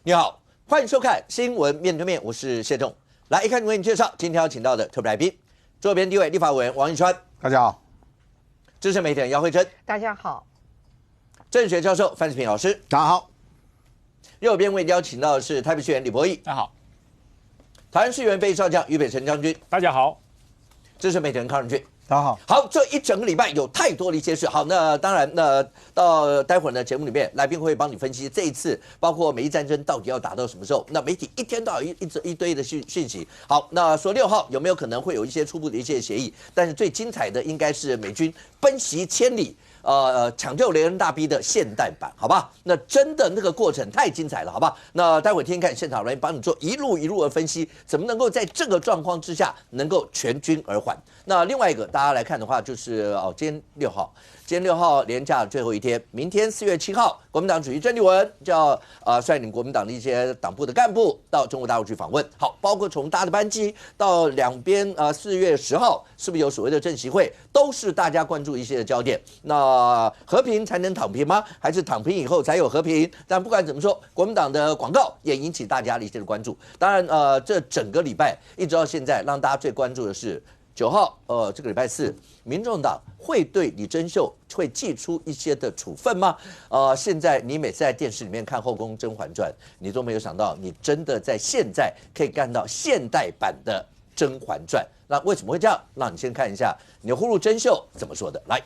你好，欢迎收看《新闻面对面》，我是谢仲。来一看为你介绍，今天要请到的特别来宾，左边第一位立法委员王一川，大家好；资深媒体人姚慧珍，大家好；政学教授范世平老师，大家好；右边为你邀请到的是台北市议员李博义，大家好；台湾市议员备少将于北辰将军，大家好；资深媒体人康仁俊。大家好。好，这一整个礼拜有太多的一些事。好，那当然，那到待会儿呢，节目里面来宾会帮你分析这一次，包括美伊战争到底要打到什么时候？那媒体一天到晚一堆的讯息。好，那说6号有没有可能会有一些初步的一些协议？但是最精彩的应该是美军奔袭千里。抢救雷恩大兵的现代版，好吧？那真的那个过程太精彩了，好吧？那待会听看现场人帮你做一路的分析，怎么能够在这个状况之下能够全军而还？那另外一个大家来看的话，就是今天6号连假最后一天，明天4月7号，国民党主席郑丽文就要率领国民党的一些党部的干部到中国大陆去访问。好，包括从搭的班机到两边4月10号是不是有所谓的政协会，都是大家关注一些的焦点。那和平才能躺平吗？还是躺平以后才有和平？但不管怎么说，国民党的广告也引起大家的一些的关注。当然，这整个礼拜一直到现在，让大家最关注的是9号，这个礼拜4，民众党会对李珍秀会祭出一些的处分吗？现在你每次在电视里面看《后宫甄嬛传》，你都没有想到，你真的在现在可以看到现代版的《甄嬛传》。那为什么会这样？让你先看一下钮祜禄珍秀怎么说的。来。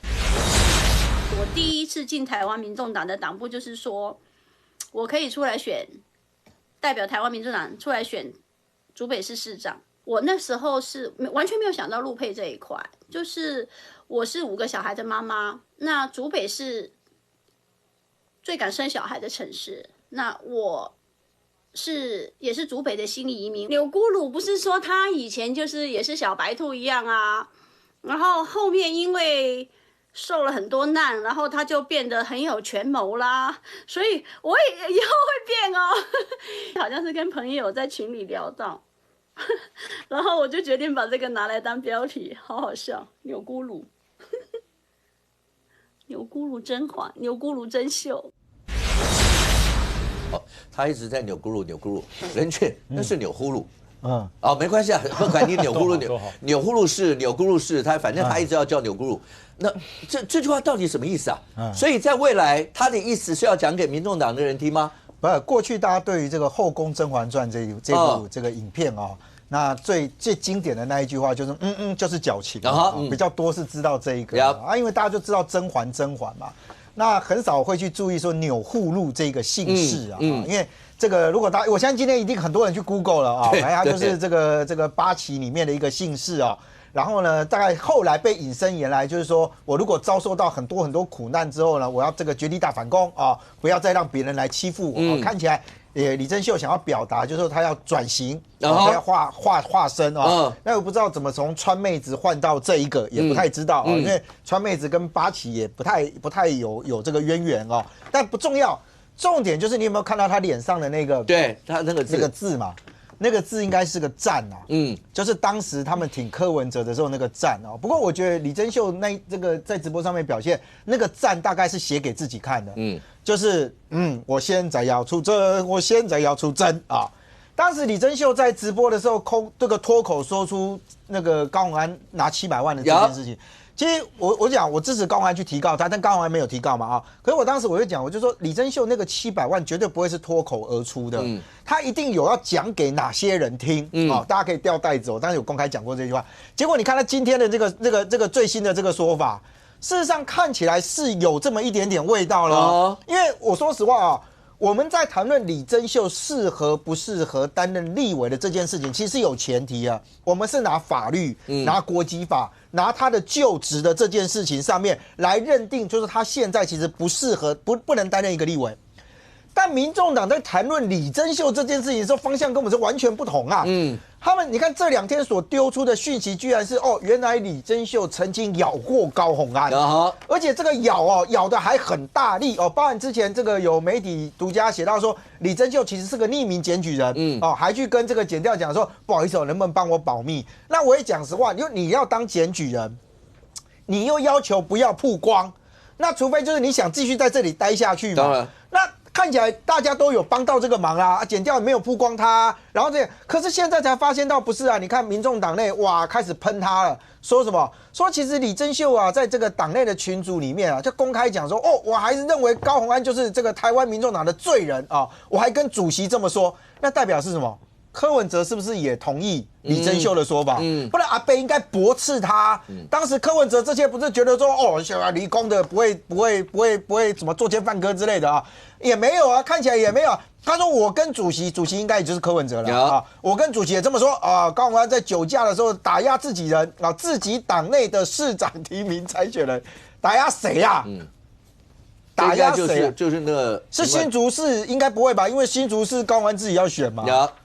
我第一次进台湾民众党的党部，就是说我可以出来选，代表台湾民众党出来选竹北市市长。我那时候是完全没有想到陆配这一块，就是我是5个小孩的妈妈，那竹北是最敢生小孩的城市，那我也是竹北的新移民。钮祜禄不是说他以前就是也是小白兔一样啊，然后后面因为受了很多难，然后他就变得很有权谋啦，所以我也以后会变哦。好像是跟朋友在群里聊到，然后我就决定把这个拿来当标题，好好笑。钮祜禄，钮祜禄甄嬛，钮祜禄珍秀。他一直在钮祜禄，人却那是钮祜禄。没关系啊，不管你钮祜禄钮祜禄是，他反正他一直要叫钮祜禄。那这句话到底什么意思啊？所以在未来，他的意思是要讲给民众党的人听吗？不，过去大家对于这个《后宫甄嬛传》这部这个影片那最经典的那一句话就是就是矫情比较多是知道这一个因为大家就知道甄嬛嘛，那很少会去注意说钮祜禄这个姓氏因为这个如果我相信今天一定很多人去 Google 了它就是这个八旗里面的一个姓氏然后呢，大概后来被引申言来，就是说我如果遭受到很多苦难之后呢，我要这个绝地大反攻不要再让别人来欺负我。看起来李珍秀想要表达，就是说他要转型，他要化身那我不知道怎么从川妹子换到这一个，也不太知道因为川妹子跟八旗也不太有这个渊源但不重要，重点就是你有没有看到他脸上的那个，对他那个字嘛。那个字应该是个赞就是当时他们挺柯文哲的时候那个赞不过我觉得李珍秀这个在直播上面表现那个赞大概是写给自己看的就是我现在要出征当时李珍秀在直播的时候这个脱口说出那个高虹安拿700万的这件事情。其实我讲我支持高虹安去提告他，但高虹安没有提告嘛可是我当时我就讲，我就说李珍秀那个700万绝对不会是脱口而出的，他一定有要讲给哪些人听大家可以调带走，当时有公开讲过这句话。结果你看他今天的这个最新的这个说法，事实上看起来是有这么一点点味道了因为我说实话我们在谈论李珍秀适合不适合担任立委的这件事情，其实有前提我们是拿法律、拿国籍法、拿他的就职的这件事情上面来认定，就是他现在其实不适合，不能担任一个立委。但民众党在谈论李珍秀这件事情的时候，方向跟我们是完全不同他们你看这2天所丢出的讯息，居然是原来李珍秀曾经咬过高虹安而且这个咬的还很大力包含之前这个有媒体独家写到说，李珍秀其实是个匿名检举人还去跟这个检调讲说，不好意思能不能帮我保密？那我也讲实话，因为你要当检举人，你又要求不要曝光，那除非就是你想继续在这里待下去嘛。那看起来大家都有帮到这个忙啦，检调也没有曝光他，然后这，可是现在才发现到不是啊，你看民众党内哇开始喷他了，说什么？说其实李珍秀啊，在这个党内的群组里面啊，就公开讲说，哦，我还是认为高虹安就是这个台湾民众党的罪人啊，我还跟主席这么说，那代表是什么？柯文哲是不是也同意李珍秀的说法？不然阿北应该驳斥他。当时柯文哲这些不是觉得说，哦，理工的不会怎么作奸犯科之类的啊，也没有啊，看起来也没有。他说我跟主席应该也就是柯文哲了啊，我跟主席也这么说啊。高虹安在酒驾的时候打压自己人啊，自己党内的市长提名参选人，打压谁呀？打压谁？就是那个是新竹市，应该不会吧？因为新竹市高虹安自己要选嘛。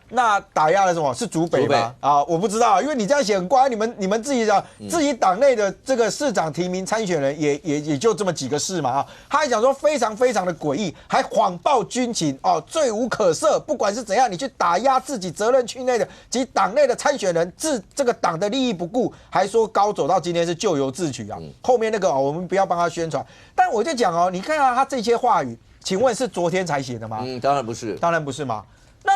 那打压了什么？是竹北吗？啊，我不知道，因为你这样写很怪，你们自己的自己党内的这个市长提名参选人也就这么几个市嘛啊，他还讲说非常非常的诡异，还谎报军情哦，罪无可赦。不管是怎样，你去打压自己责任区内的及党内的参选人，置这个党的利益不顾，还说高走到今天是咎由自取啊。后面那个我们不要帮他宣传，但我就讲哦，你看他这些话语，请问是昨天才写的吗？当然不是，当然不是嘛。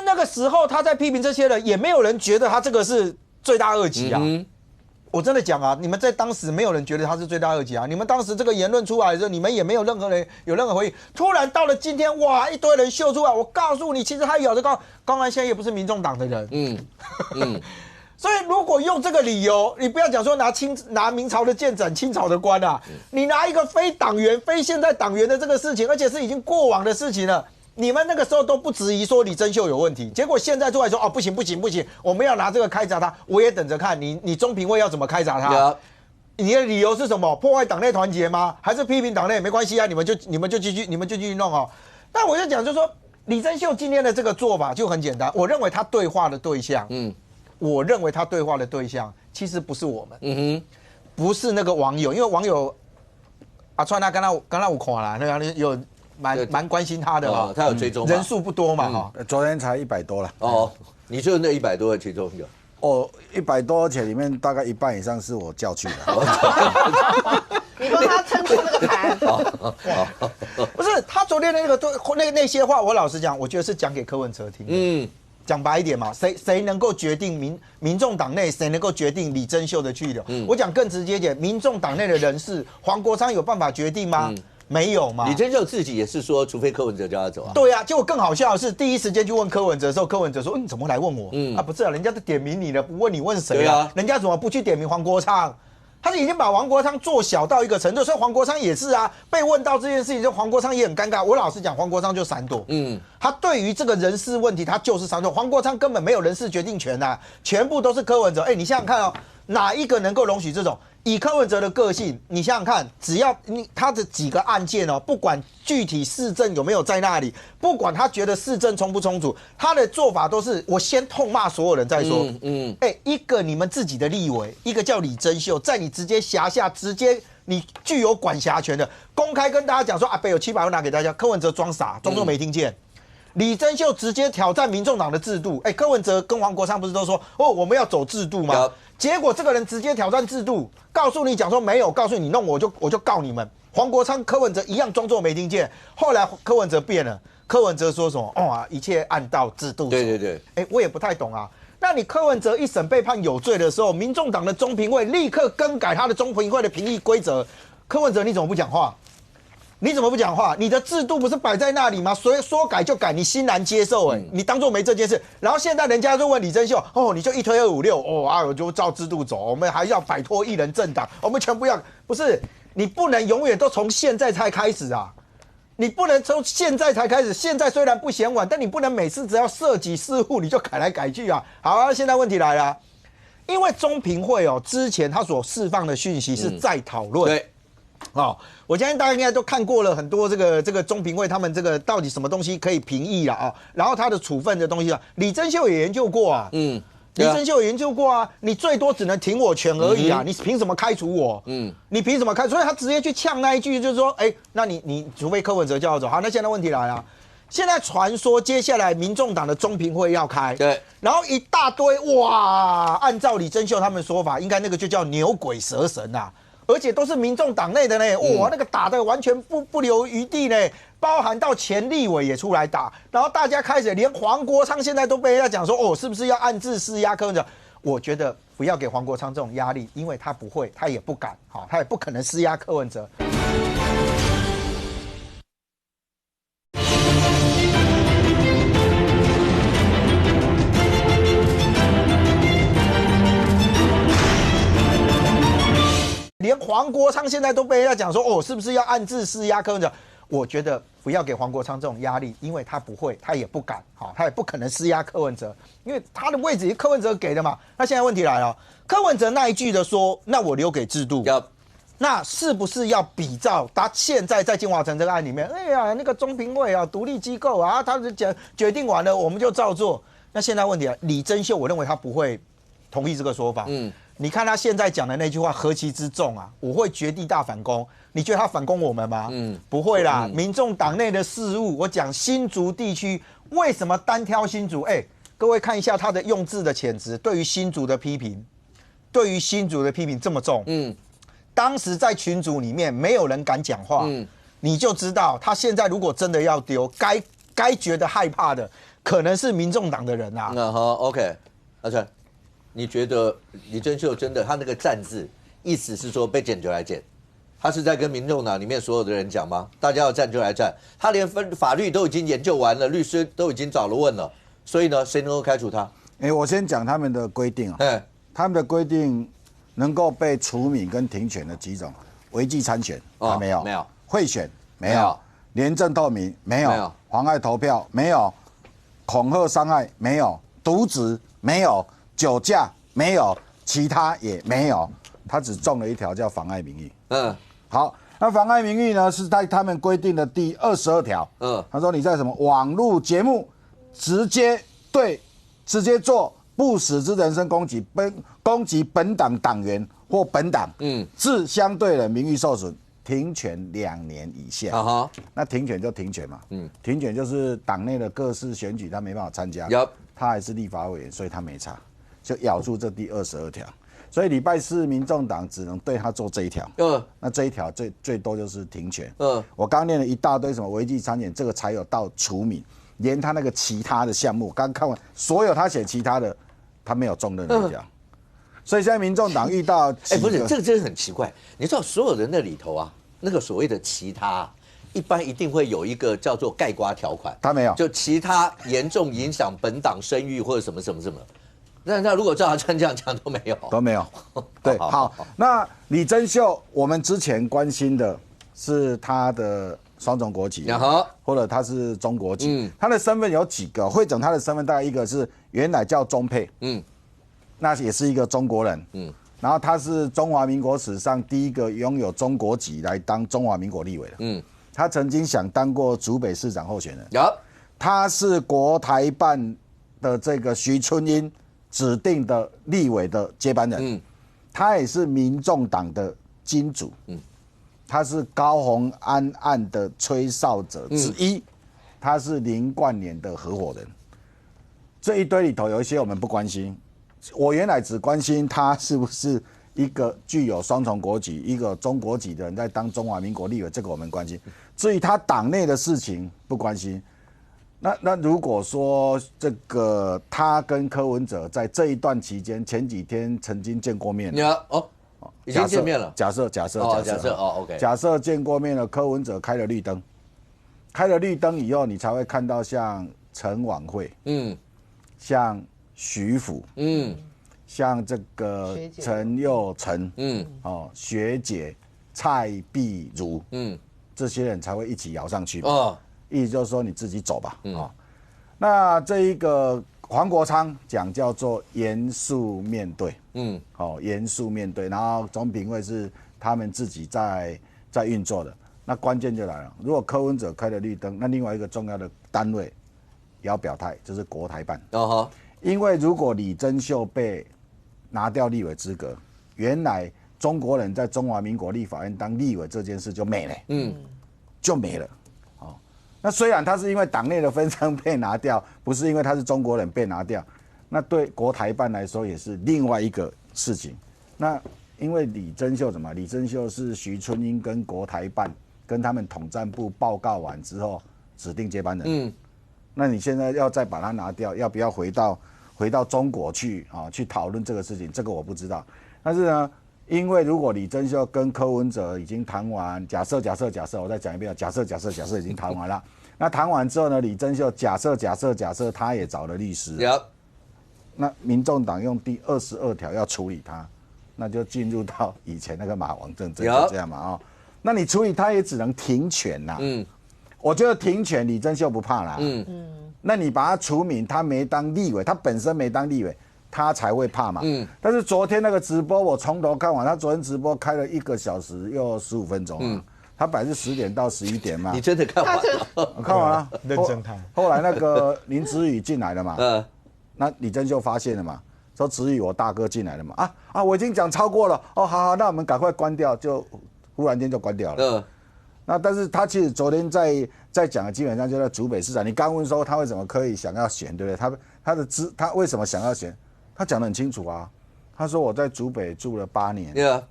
那个时候他在批评这些人，也没有人觉得他这个是罪大恶极啊。我真的讲啊，你们在当时没有人觉得他是罪大恶极啊。你们当时这个言论出来的时候，你们也没有任何人有任何回应。突然到了今天，哇，一堆人秀出来，我告诉你，其实他有的高虹安现在也不是民众党的人。所以如果用这个理由，你不要讲说拿明朝的剑斩清朝的官啊，你拿一个非党员、非现在党员的这个事情，而且是已经过往的事情了。你们那个时候都不质疑说李珍秀有问题，结果现在出来说哦不行，我们要拿这个开闸他，我也等着看你中评会要怎么开闸他。你的理由是什么？破坏党内团结吗？还是批评党内？没关系啊，你们就继续弄哦。但我就讲就是说，李珍秀今天的这个做法就很简单，我认为他对话的对象，我认为他对话的对象其实不是我们，不是那个网友，因为网友阿川他刚刚我看了，那个有。蛮关心他的哦，他有追踪，人数不多嘛哈，昨天才100多了。哦，你就那100多的其中有。哦，100多，而且里面大概一半以上是我叫去的。你帮他撑出那个盘。不是他昨天的那些话，我老实讲，我觉得是讲给柯文哲听。讲白一点嘛，谁能够决定民众党内谁能够决定李珍秀的去留？我讲更直接一点，民众党内的人士黄国昌有办法决定吗？没有嘛？李珍秀自己也是说，除非柯文哲叫他走啊。对啊，结果更好笑的是，第一时间去问柯文哲的时候，柯文哲说：“你怎么来问我？不是啊，人家都点名你了，不问你问谁啊？人家怎么不去点名黄国昌？他是已经把黄国昌做小到一个程度，所以黄国昌也是啊，被问到这件事情，就黄国昌也很尴尬。我老实讲，黄国昌就闪躲。他对于这个人事问题，他就是闪躲。黄国昌根本没有人事决定权呐，全部都是柯文哲。你想想看哦，哪一个能够容许这种？以柯文哲的个性，你想想看，只要他的几个案件哦，不管具体市政有没有在那里，不管他觉得市政充不充足，他的做法都是我先痛骂所有人再说。一个你们自己的立委，一个叫李珍秀，在你直接辖下，直接你具有管辖权的，公开跟大家讲说阿北有700万拿给大家，柯文哲装傻，装作没听见。李珍秀直接挑战民众党的制度，柯文哲跟黄国昌不是都说哦我们要走制度吗？结果这个人直接挑战制度，告诉你讲说没有，告诉你弄我就告你们。黄国昌、柯文哲一样装作没听见。后来柯文哲变了，柯文哲说什么？一切按照制度走。对。我也不太懂啊。那你柯文哲一审被判有罪的时候，民众党的中评会立刻更改他的中评会的评议规则。柯文哲你怎么不讲话？你怎么不讲话？你的制度不是摆在那里吗？所以说改就改，你欣然接受，你当作没这件事。然后现在人家就问李珍秀，你就一推2、5、6，我就照制度走，我们还要摆脱一人政党，我们全部要，不是你不能永远都从现在才开始啊，你不能从现在才开始。现在虽然不嫌晚，但你不能每次只要涉及事务你就改来改去啊。好，现在问题来了，因为中评会之前他所释放的讯息是在讨论，对。我相信大家应该都看过了很多这个中评会他们这个到底什么东西可以评议了啊，然后他的处分的东西啊，李珍秀也研究过啊，李珍秀也研究过啊，你最多只能停我权而已啊，你凭什么开除我？你凭什么开除？所以他直接去呛那一句，就是说，那你除非柯文哲叫我走。好，那现在问题来了，现在传说接下来民众党的中评会要开，对，然后一大堆哇，按照李珍秀他们说法，应该那个就叫牛鬼蛇神啊。而且都是民众党内的呢，哇，那个打的完全不留余地呢，包含到前立委也出来打，然后大家开始连黄国昌现在都被人家讲说，哦，是不是要暗自施压柯文哲？我觉得不要给黄国昌这种压力，因为他不会，他也不敢，好，他也不可能施压柯文哲。连黄国昌现在都被人家讲说，哦，是不是要暗自施压柯文哲？我觉得不要给黄国昌这种压力，因为他不会，他也不敢，好，他也不可能施压柯文哲，因为他的位置是柯文哲给的嘛。那现在问题来了，柯文哲那一句的说，那我留给制度，那是不是要比照他现在在金华城这个案里面？哎呀，那个中评会啊，独立机构啊，他决定完了，我们就照做。那现在问题了，李珍秀，我认为他不会同意这个说法。你看他现在讲的那句话何其之重啊！我会绝地大反攻，你觉得他反攻我们吗？不会啦。民众党内的事务，我讲新竹地区为什么单挑新竹？各位看一下他的用字的遣词，对于新竹的批评，这么重。当时在群组里面没有人敢讲话，你就知道他现在如果真的要丢，该觉得害怕的可能是民众党的人啊。OK， 阿川。你觉得李珍秀真的他那个战字，意思是说被剪就来剪，他是在跟民众党里面所有的人讲吗？大家要战就来战，他连法律都已经研究完了，律师都已经找了问了，所以呢，谁能够开除他？我先讲他们的规定啊，他们的规定能够被除名跟停权的几种：违纪参选，没有；贿选，没有；廉政透明，没有；妨碍投票，没有；恐吓伤害，没有；渎职，没有。酒驾没有，其他也没有，他只中了一条叫妨碍名誉。好，那妨碍名誉呢是在他们规定的第22条。他说你在什么网络节目直接做不实之人身攻击，攻击本党党员或本党，致相对人名誉受损，停权2年以下。那停权就停权嘛，停权就是党内的各式选举他没办法参加，他还是立法委员，所以他没差。就咬住这第22条，所以礼拜四民众党只能对他做这一条。那这一条最多就是停权。我刚念了一大堆什么违纪参选，这个才有到除名，连他那个其他的项目，刚看完所有他写其他的，他没有中任何一条。所以现在民众党遇到不是这个真的很奇怪，你知道所有的那里头啊，那个所谓的其他。一般一定会有一个叫做概括条款，他没有，就其他严重影响本党声誉或者什么。那如果照他这样讲都没有，对，好。那李珍秀，我们之前关心的是他的双重国籍，或者他是中国籍，他的身份有几个？会整他的身份大概一个是原来叫中配，那也是一个中国人，然后他是中华民国史上第一个拥有中国籍来当中华民国立委的，他曾经想当过竹北市长候选人，他是国台办的这个徐春英指定的立委的接班人，他也是民众党的金主，他是高虹安案的吹哨者之一，他是林冠年的合伙人。这一堆里头有一些我们不关心，我原来只关心他是不是一个具有双重国籍、一个中国籍的人在当中华民国立委，这个我们关心。至于他党内的事情不关心。那如果说这个他跟柯文哲在这一段期间，前几天曾经见过面，已经见面了。假设，OK。假设见过面了，柯文哲开了绿灯，开了绿灯以后，你才会看到像陈婉慧，像徐府，像这个陈佑成，学姐蔡碧如，这些人才会一起摇上去嘛。意思就是说你自己走吧，那这一个黄国昌讲叫做严肃面对，严肃面对，然后中评会是他们自己在运作的，那关键就来了，如果柯文哲开了绿灯，那另外一个重要的单位也要表态，就是国台办，因为如果李珍秀被拿掉立委资格，原来中国人在中华民国立法院当立委这件事就没了，就没了。那虽然他是因为党内的分赃被拿掉，不是因为他是中国人被拿掉，那对国台办来说也是另外一个事情。那因为李珍秀什么？李珍秀是徐春英跟国台办跟他们统战部报告完之后，指定接班人。那你现在要再把它拿掉，要不要回到中国去啊？去讨论这个事情，这个我不知道。但是呢，因为如果李珍秀跟柯文哲已经谈完，假设，我再讲一遍，假设已经谈完了。那谈完之后呢，李珍秀假设他也找了律师。那民众党用第22条要处理他，那就进入到以前那个马王政争就这样嘛啊。那你处理他也只能停权呐。我觉得停权李珍秀不怕啦。那你把他除名，他没当立委，他本身没当立委，他才会怕嘛。但是昨天那个直播我从头看完，他昨天直播开了1个小时又15分钟他本来是10点到11点嘛。你真的看完了？我看完了，认真看。后来那个林子宇进来了嘛。那李珍秀发现了嘛，说子宇我大哥进来了嘛。我已经讲超过了哦，好，那我们赶快关掉，就忽然间就关掉了。那但是他其实昨天在讲的基本上就在竹北市长。你刚问说他为什么可以想要选，对不对？他为什么想要选？他讲得很清楚啊。他说我在竹北住了8年，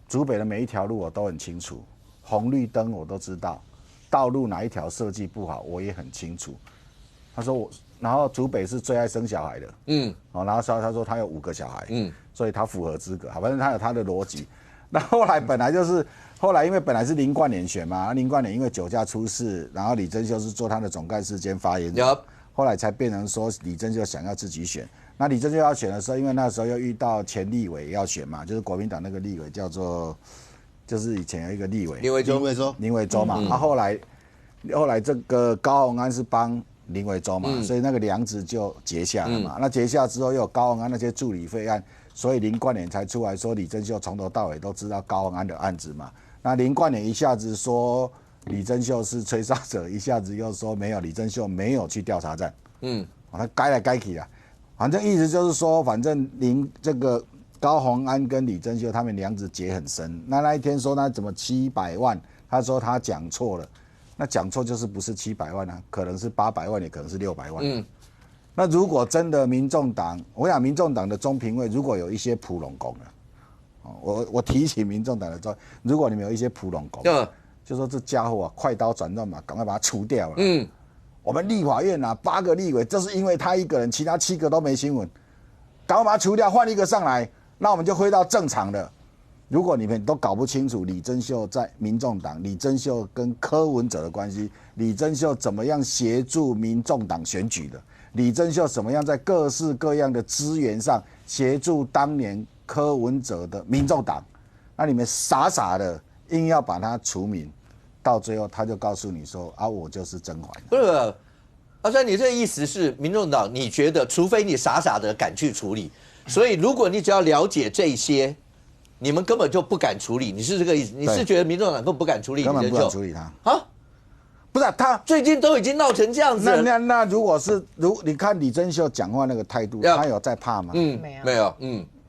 竹北的每一条路我都很清楚，红绿灯我都知道，道路哪一条设计不好我也很清楚。他说然后竹北是最爱生小孩的，然后他说他有5个小孩，所以他符合资格。反正他有他的逻辑。那后来后来因为本来是林冠霖选嘛，林冠霖因为酒驾出事，然后李珍秀是做他的总干事兼发言人，后来才变成说李珍秀想要自己选。那李珍秀要选的时候，因为那时候又遇到前立委要选嘛，就是国民党那个立委叫做，就是以前有一个立委林维洲嘛。后来这个高虹安是帮林维洲嘛，所以那个梁子就结下了嘛。那结下之后又有高虹安那些助理费案，所以林冠霖才出来说李珍秀从头到尾都知道高虹安的案子嘛。那林冠霖一下子说李珍秀是吹哨者，一下子又说没有，李珍秀没有去调查站。他改来改去啦，反正意思就是说，反正这个高虹安跟李珍秀他们梁子结很深。那一天说那怎么700万，他说他讲错了。那讲错就是不是700万啊，可能是800万，也可能是600万。那如果真的民众党，我想民众党的中评会如果有一些普龙工啊，我提醒民众党的如果你们有一些普龙工，就说这家伙快刀斩乱麻，赶快把他除掉了。我们立法院8个立委，就是因为他一个人，其他7个都没新闻，赶快把他除掉，换一个上来，那我们就回到正常的。如果你们都搞不清楚李珍秀在民众党，李珍秀跟柯文哲的关系，李珍秀怎么样协助民众党选举的，李珍秀怎么样在各式各样的资源上协助当年柯文哲的民众党，那你们傻傻的硬要把他除名，到最后他就告诉你说我就是甄嬛。不是，阿川，你这个意思是民众党你觉得，除非你傻傻的敢去处理，所以如果你只要了解这些，你们根本就不敢处理，你是这个意思？你是觉得民众党根本不敢处理李珍秀？根本不敢处理他啊？不是他最近都已经闹成这样子了。那如果是你看李珍秀讲话那个态度，他有在怕吗？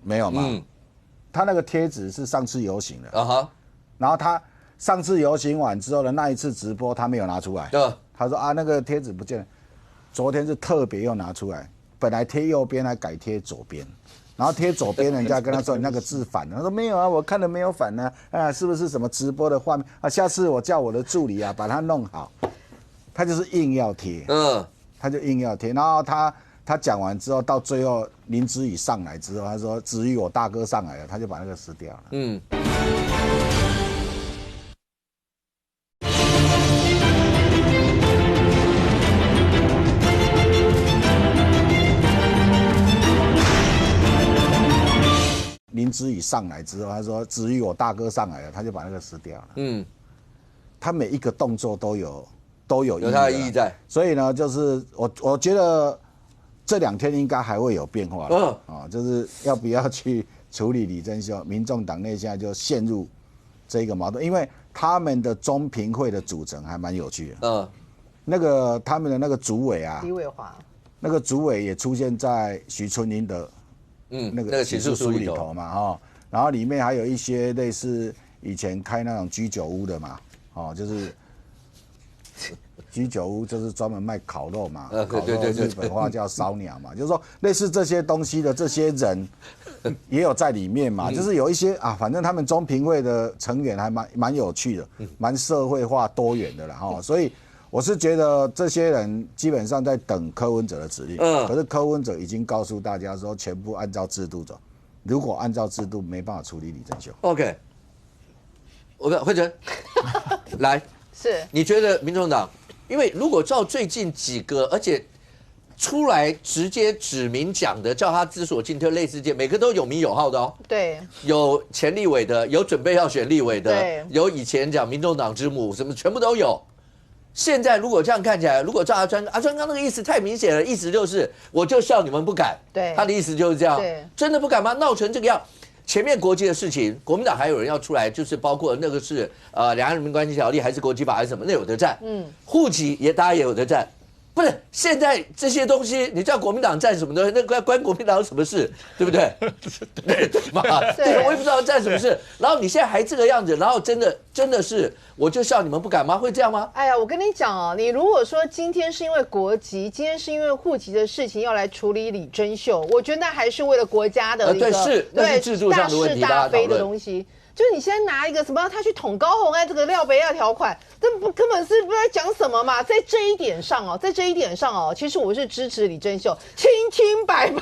没有嘛。他那个贴纸是上次游行的然后他上次游行完之后的那一次直播，他没有拿出来。他说那个贴纸不见了。昨天是特别又拿出来，本来贴右边还改贴左边。然后贴左边，人家跟他说你那个字反了，他说没有啊，我看了没有反呢，是不是什么直播的画面下次我叫我的助理把它弄好，他就是硬要贴，他就硬要贴，然后他讲完之后，到最后林子宇上来之后，他说子宇我大哥上来了，他就把那个撕掉了。林子宇上来之后，他说子宇我大哥上来了，他就把那个撕掉了。他每一个动作都有他的意义在，所以呢，就是我觉得这2天应该还会有变化了。就是要不要去处理李珍秀？民众党内现在就陷入这个矛盾，因为他们的中评会的组成还蛮有趣的。那个他们的那个主委李伟华，那个主委也出现在徐春英的。那个起诉书里头嘛，然后里面还有一些类似以前开那种居酒屋的嘛，就是居酒屋就是专门卖烤肉嘛，烤肉日本话叫烧鸟嘛，就是说类似这些东西的这些人也有在里面嘛，就是有一些啊，反正他们中评会的成员还蛮有趣的，蛮社会化多元的啦哈，所以我是觉得这些人基本上在等柯文哲的指令，可是柯文哲已经告诉大家说全部按照制度走，如果按照制度没办法处理李正秀 ，OK。我们慧珍来，是你觉得民众党，因为如果照最近几个，而且出来直接指明讲的，叫他知所进退，类似这每个都有名有号的哦。对，有前立委的，有准备要选立委的，对，有以前讲民众党之母，什么全部都有。现在如果这样看起来，如果照阿川刚那个意思太明显了，意思就是我就笑你们不敢。对，他的意思就是这样。对，真的不敢吗？闹成这个样。前面国际的事情，国民党还有人要出来，就是包括那个是两岸人民关系条例还是国际法还是什么，那有得战。户籍也大家也有得战。不是，现在这些东西，你叫国民党站什么东西，那关国民党有什么事，对不对？对嘛？对，我也不知道站什么事。然后你现在还这个样子，然后真的是，我就笑你们不敢吗？会这样吗？哎呀，我跟你讲哦，你如果说今天是因为国籍，今天是因为户籍的事情要来处理李珍秀，我觉得那还是为了国家的一个那是制度上的问题，大是大非的东西。就是你现在拿一个什么，他去捅高虹安这个廖北亚条款，这根本是不知道讲什么嘛。在这一点上哦，其实我是支持李珍秀，清清白白。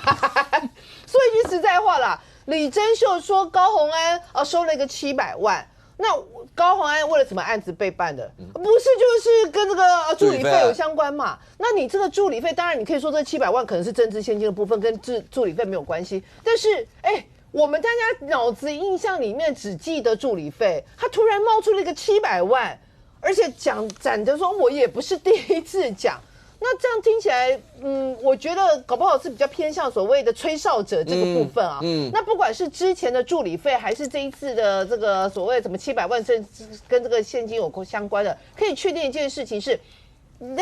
说一句实在话啦，李珍秀说高虹安收了一个700万，那高虹安为了什么案子被办的？不是就是跟这个助理费有相关嘛？那你这个助理费，当然你可以说这700万可能是政治现金的部分，跟助理费没有关系，但是我们大家脑子印象里面只记得助理费，他突然冒出了一个700万，而且展着说我也不是第一次讲，那这样听起来，我觉得搞不好是比较偏向所谓的吹哨者这个部分啊。那不管是之前的助理费，还是这一次的这个所谓什么700万，甚至跟这个现金有相关的，可以确定一件事情是。那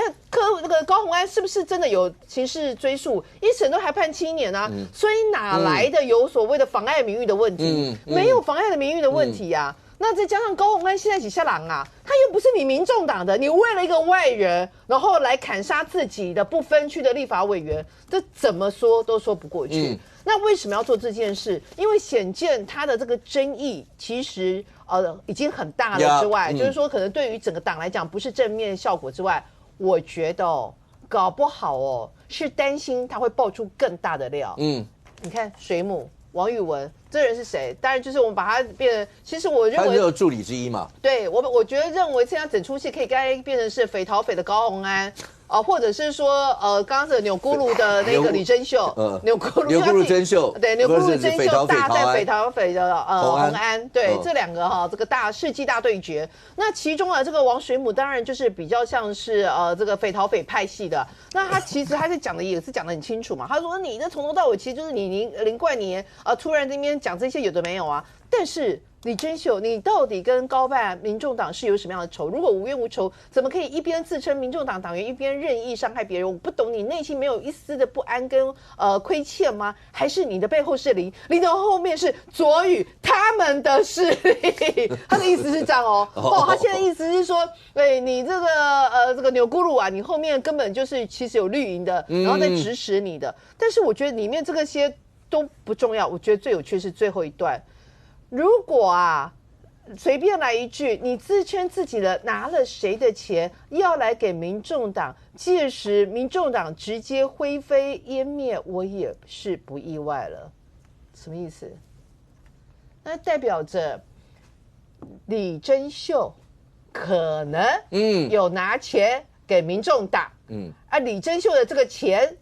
个高虹安是不是真的有刑事追诉？一审都还判7年啊，所以哪来的有所谓的妨碍名誉的问题？没有妨碍的名誉的问题啊。那再加上高虹安现在几下狼啊，他又不是你民众党的，你为了一个外人，然后来砍杀自己的不分区的立法委员，这怎么说都说不过去。那为什么要做这件事？因为显见他的这个争议其实已经很大了之外，就是说可能对于整个党来讲不是正面效果之外。我觉得搞不好是担心他会爆出更大的料。你看水母王宇文这人是谁？当然就是我们把他变成，其实我认为他是助理之一嘛。对，我觉得认为现在整出戏可以该变成是匪逃匪的高虹安。或者是说，刚刚是钮钴禄的那个李珍秀，钮钴禄珍秀，对，钮钴禄珍秀大战匪逃匪的虹安，对，这两个这个世纪大对决。那其中这个王水母当然就是比较像是这个匪逃匪派系的。那他其实他是讲的也是讲得很清楚嘛，他说你这从头到尾其实就是你林冠年突然这边讲这些有的没有啊，但是。李珍秀，你到底跟高办民众党是有什么样的仇？如果无冤无仇，怎么可以一边自称民众党党员，一边任意伤害别人？我不懂，你内心没有一丝的不安跟亏欠吗？还是你的背后是林的后面是左宇他们的势力？他的意思是这样他现在意思是说，你这个钮钴禄啊，你后面根本就是其实有绿营的，然后在指使你的。但是我觉得里面这个些都不重要，我觉得最有趣是最后一段。如果随便来一句，你自称自己的拿了谁的钱，要来给民众党，届时民众党直接灰飞烟灭，我也是不意外了。什么意思？那代表着李珍秀可能有拿钱给民众党，李珍秀的这个钱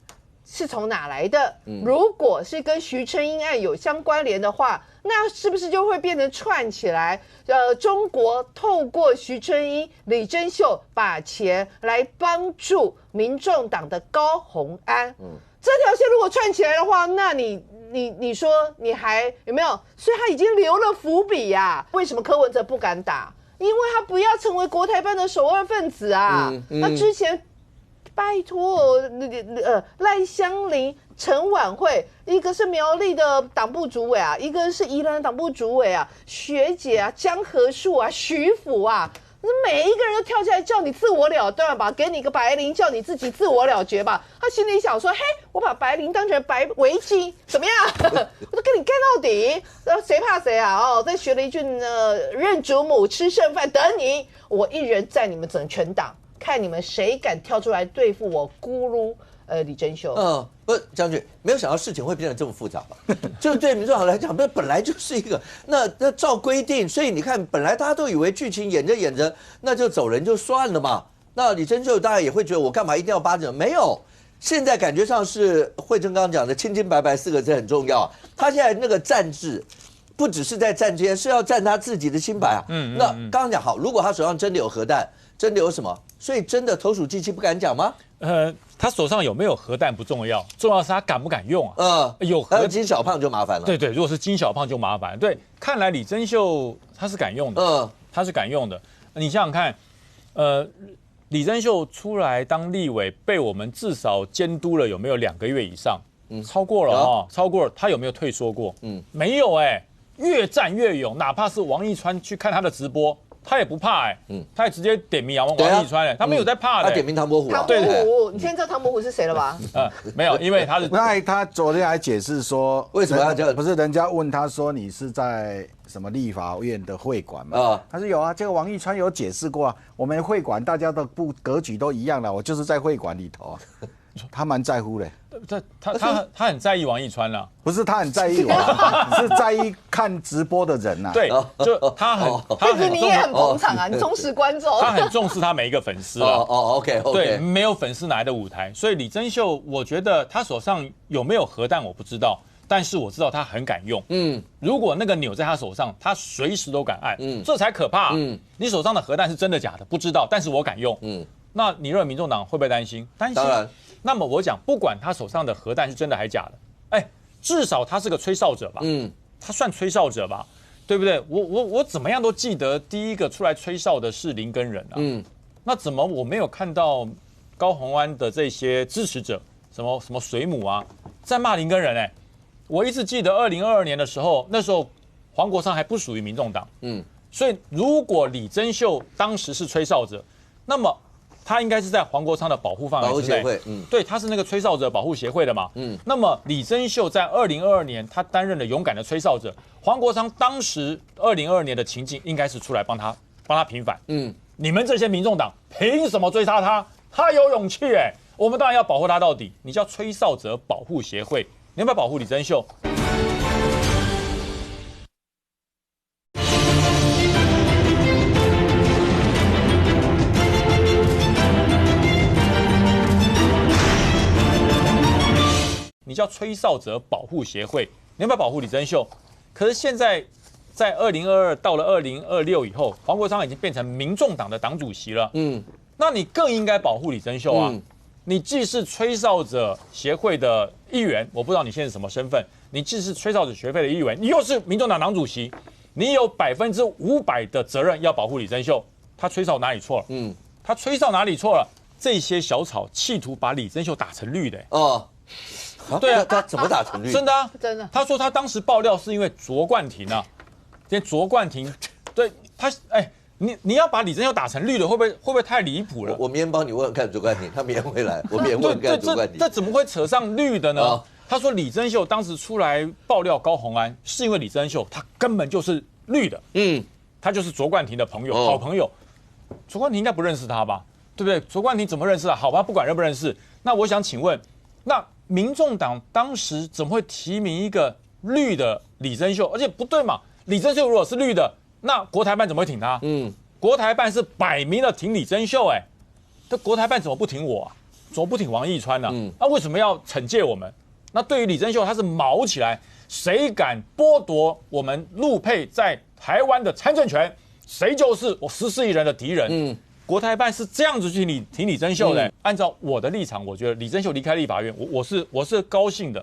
是从哪来的？如果是跟徐春英案有相关联的话，那是不是就会变成串起来？中国透过徐春英、李珍秀把钱来帮助民众党的高虹安。这条线如果串起来的话，那你说你还有没有？所以他已经留了伏笔呀。为什么柯文哲不敢打？因为他不要成为国台办的首2分子啊。那之前。拜托，赖香伶、陈婉慧，一个是苗栗的党部主委啊，一个是宜兰党部主委啊，学姐啊，江河树啊，徐府啊，每一个人都跳起来叫你自我了断吧，给你一个白绫，叫你自己自我了结吧。他心里想说：嘿，我把白绫当成白围巾，怎么样？我都跟你干到底，谁怕谁啊？哦，再学了一句认祖母吃剩饭，等你，我一人在你们整全党，看你们谁敢跳出来对付我咕噜李珍秀。不是将军，没有想到事情会变得这么复杂吧？就是对民众党来讲，那本来就是一个那照规定，所以你看，本来大家都以为剧情演着演着，那就走人就算了嘛。那李珍秀当然也会觉得，我干嘛一定要巴掌？没有，现在感觉上是慧珍刚刚讲的清清白白4个字很重要。他现在那个战制，不只是在战间，是要战他自己的清白啊。那刚刚讲好，如果他手上真的有核弹，真的有什么？所以真的投鼠忌器不敢讲吗？他手上有没有核弹不重要，重要是他敢不敢用啊？有核金小胖就麻烦了。对，如果是金小胖就麻烦。对，看来李珍秀他是敢用的，他是敢用的。你想想看，李珍秀出来当立委，被我们至少监督了有没有2个月以上？超过了超过了。他有没有退缩过？没有越战越勇，哪怕是王一川去看他的直播。他也不怕他也直接点名王一川他没有在怕的。他点名唐伯虎。唐伯虎，你现在知道唐伯虎是谁了吧？没有，因为他是。他昨天还解释说，为什么要这样？不是人家问他说你是在什么立法院的会馆嘛？他说有啊，这个王一川有解释过啊，我们会馆大家的格局都一样的，我就是在会馆里头啊。他蛮在乎的。他很在意王一川啦，不是他很在意我，是在意看直播的人呐。对，就他很，你也很捧场啊，你忠实观众。他很重视他每一个粉丝啊。OK。对，没有粉丝哪来的舞台？所以李珍秀，我觉得他手上有没有核弹我不知道，但是我知道他很敢用。如果那个钮在他手上，他随时都敢按。这才可怕。你手上的核弹是真的假的不知道，但是我敢用。那你认为民众党会不会担心？担心。当然。那么我讲，不管他手上的核弹是真的还假的，至少他是个吹哨者吧？他算吹哨者吧，对不对？我怎么样都记得第一个出来吹哨的是林耕仁啊。那怎么我没有看到高虹安的这些支持者，什么水母啊，在骂林耕仁？我一直记得2022年的时候，那时候黄国昌还不属于民众党。所以如果李珍秀当时是吹哨者，那么他应该是在黄国昌的保护范围之内。对，他是那个吹哨者保护协会的嘛。那么李珍秀在2022年，他担任了勇敢的吹哨者。黄国昌当时2022年的情境，应该是出来帮他平反。你们这些民众党凭什么追杀他？他有勇气我们当然要保护他到底。你叫吹哨者保护协会，你要不要保护李珍秀？你叫吹哨者保护协会，你要不要保护李珍秀？可是现在在2022到了2026以后，黄国昌已经变成民众党的党主席了。那你更应该保护李珍秀啊！你既是吹哨者协会的议员，我不知道你现在是什么身份，你既是吹哨者协会的议员，你又是民众党党主席，你有500%的责任要保护李珍秀。他吹哨哪里错了？他吹哨哪里错了？这些小草企图把李珍秀打成绿的。对啊，他怎么打成绿？真的啊，真的。他说他当时爆料是因为卓冠廷啊，因为卓冠廷对他，你要把李珍秀打成绿的，会不会太离谱了？我明天帮你问问看卓冠廷，他明天会来，我明天问看卓冠廷。这怎么会扯上绿的呢？他说李珍秀当时出来爆料高虹安，是因为李珍秀他根本就是绿的，他就是卓冠廷的朋友，好朋友。卓冠廷应该不认识他吧？对不对？卓冠廷怎么认识啊？好吧，不管认不认识，那我想请问，那民众党当时怎么会提名一个绿的李珍秀？而且不对嘛，李珍秀如果是绿的，那国台办怎么会挺他？国台办是摆明了挺李珍秀，这国台办怎么不挺我啊？怎么不挺王一川呢？那为什么要惩戒我们？那对于李珍秀，他是毛起来，谁敢剥夺我们陆配在台湾的参政权，谁就是我14亿人的敌人。国台办是这样子去挺李珍秀的。按照我的立场，我觉得李珍秀离开立法院，我是高兴的。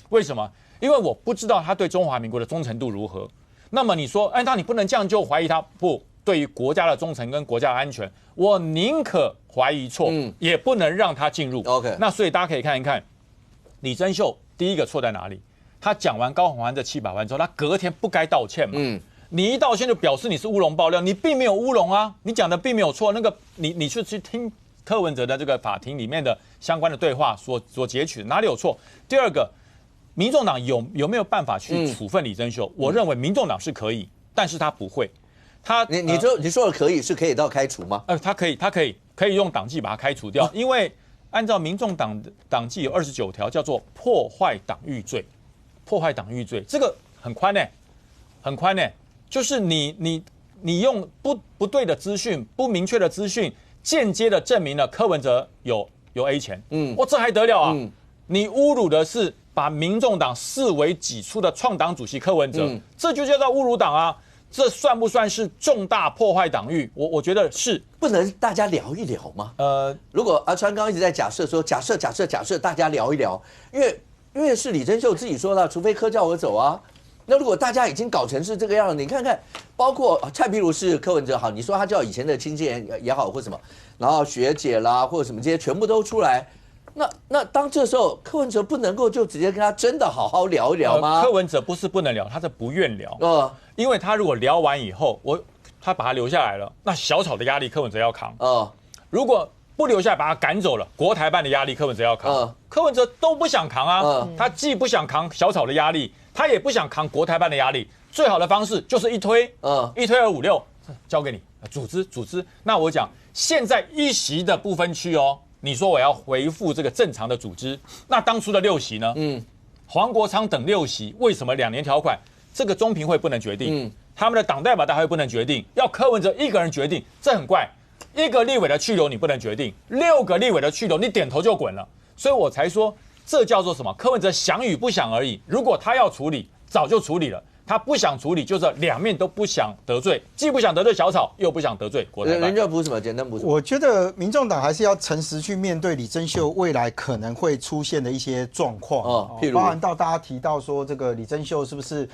为什么？因为我不知道他对中华民国的忠诚度如何。那么你说，那你不能这样就怀疑他？不，对于国家的忠诚跟国家的安全，我宁可怀疑错，也不能让他进入。OK， 那所以大家可以看一看，李珍秀第一个错在哪里？他讲完高虹安这700万之后，他隔天不该道歉嘛？你一道歉就表示你是乌龙爆料，你并没有乌龙啊，你讲的并没有错。那个你去听柯文哲的这个法庭里面的相关的对话所截取的哪里有错？第二个，民众党有没有办法去处分李珍秀？我认为民众党是可以，但是他不会。你说的可以是可以到开除吗？他可以用党纪把它开除掉，因为按照民众党的党纪有29条，叫做破坏党誉罪。破坏党誉罪这个很宽呢，很宽呢。就是你用不对的资讯、不明确的资讯，间接的证明了柯文哲有 A 钱，这还得了啊？你侮辱的是把民众党视为己出的创党主席柯文哲，这就叫做侮辱党啊！这算不算是重大破坏党誉？我觉得是。不能大家聊一聊吗？如果阿川刚刚一直在假设说，假设大家聊一聊，因为是李珍秀自己说的，除非柯叫我走啊。那如果大家已经搞成是这个样子，你看看，包括蔡壁如是柯文哲好，你说他叫以前的经纪人也好或什么，然后学姐啦或者什么这些全部都出来，那当这时候柯文哲不能够就直接跟他真的好好聊一聊吗？柯文哲不是不能聊，他是不愿聊。因为他如果聊完以后，他把他留下来了，那小草的压力柯文哲要扛。如果不留下来把他赶走了，国台办的压力柯文哲要扛。柯文哲都不想扛啊，他既不想扛小草的压力。他也不想扛国台办的压力，最好的方式就是一推256，交给你组织。那我讲现在一席的不分区哦，你说我要回复这个正常的组织，那当初的6席呢？黄国昌等6席，为什么2年条款？这个中评会不能决定，他们的党代表大会不能决定，要柯文哲一个人决定，这很怪。1个立委的去留你不能决定，6个立委的去留你点头就滚了，所以我才说。这叫做什么？柯文哲想与不想而已。如果他要处理，早就处理了；他不想处理，就是两面都不想得罪，既不想得罪小草，又不想得罪国台办。人家补什么？简单补什么？我觉得民众党还是要诚实去面对李珍秀未来可能会出现的一些状况，譬如包含到大家提到说这个李珍秀是不是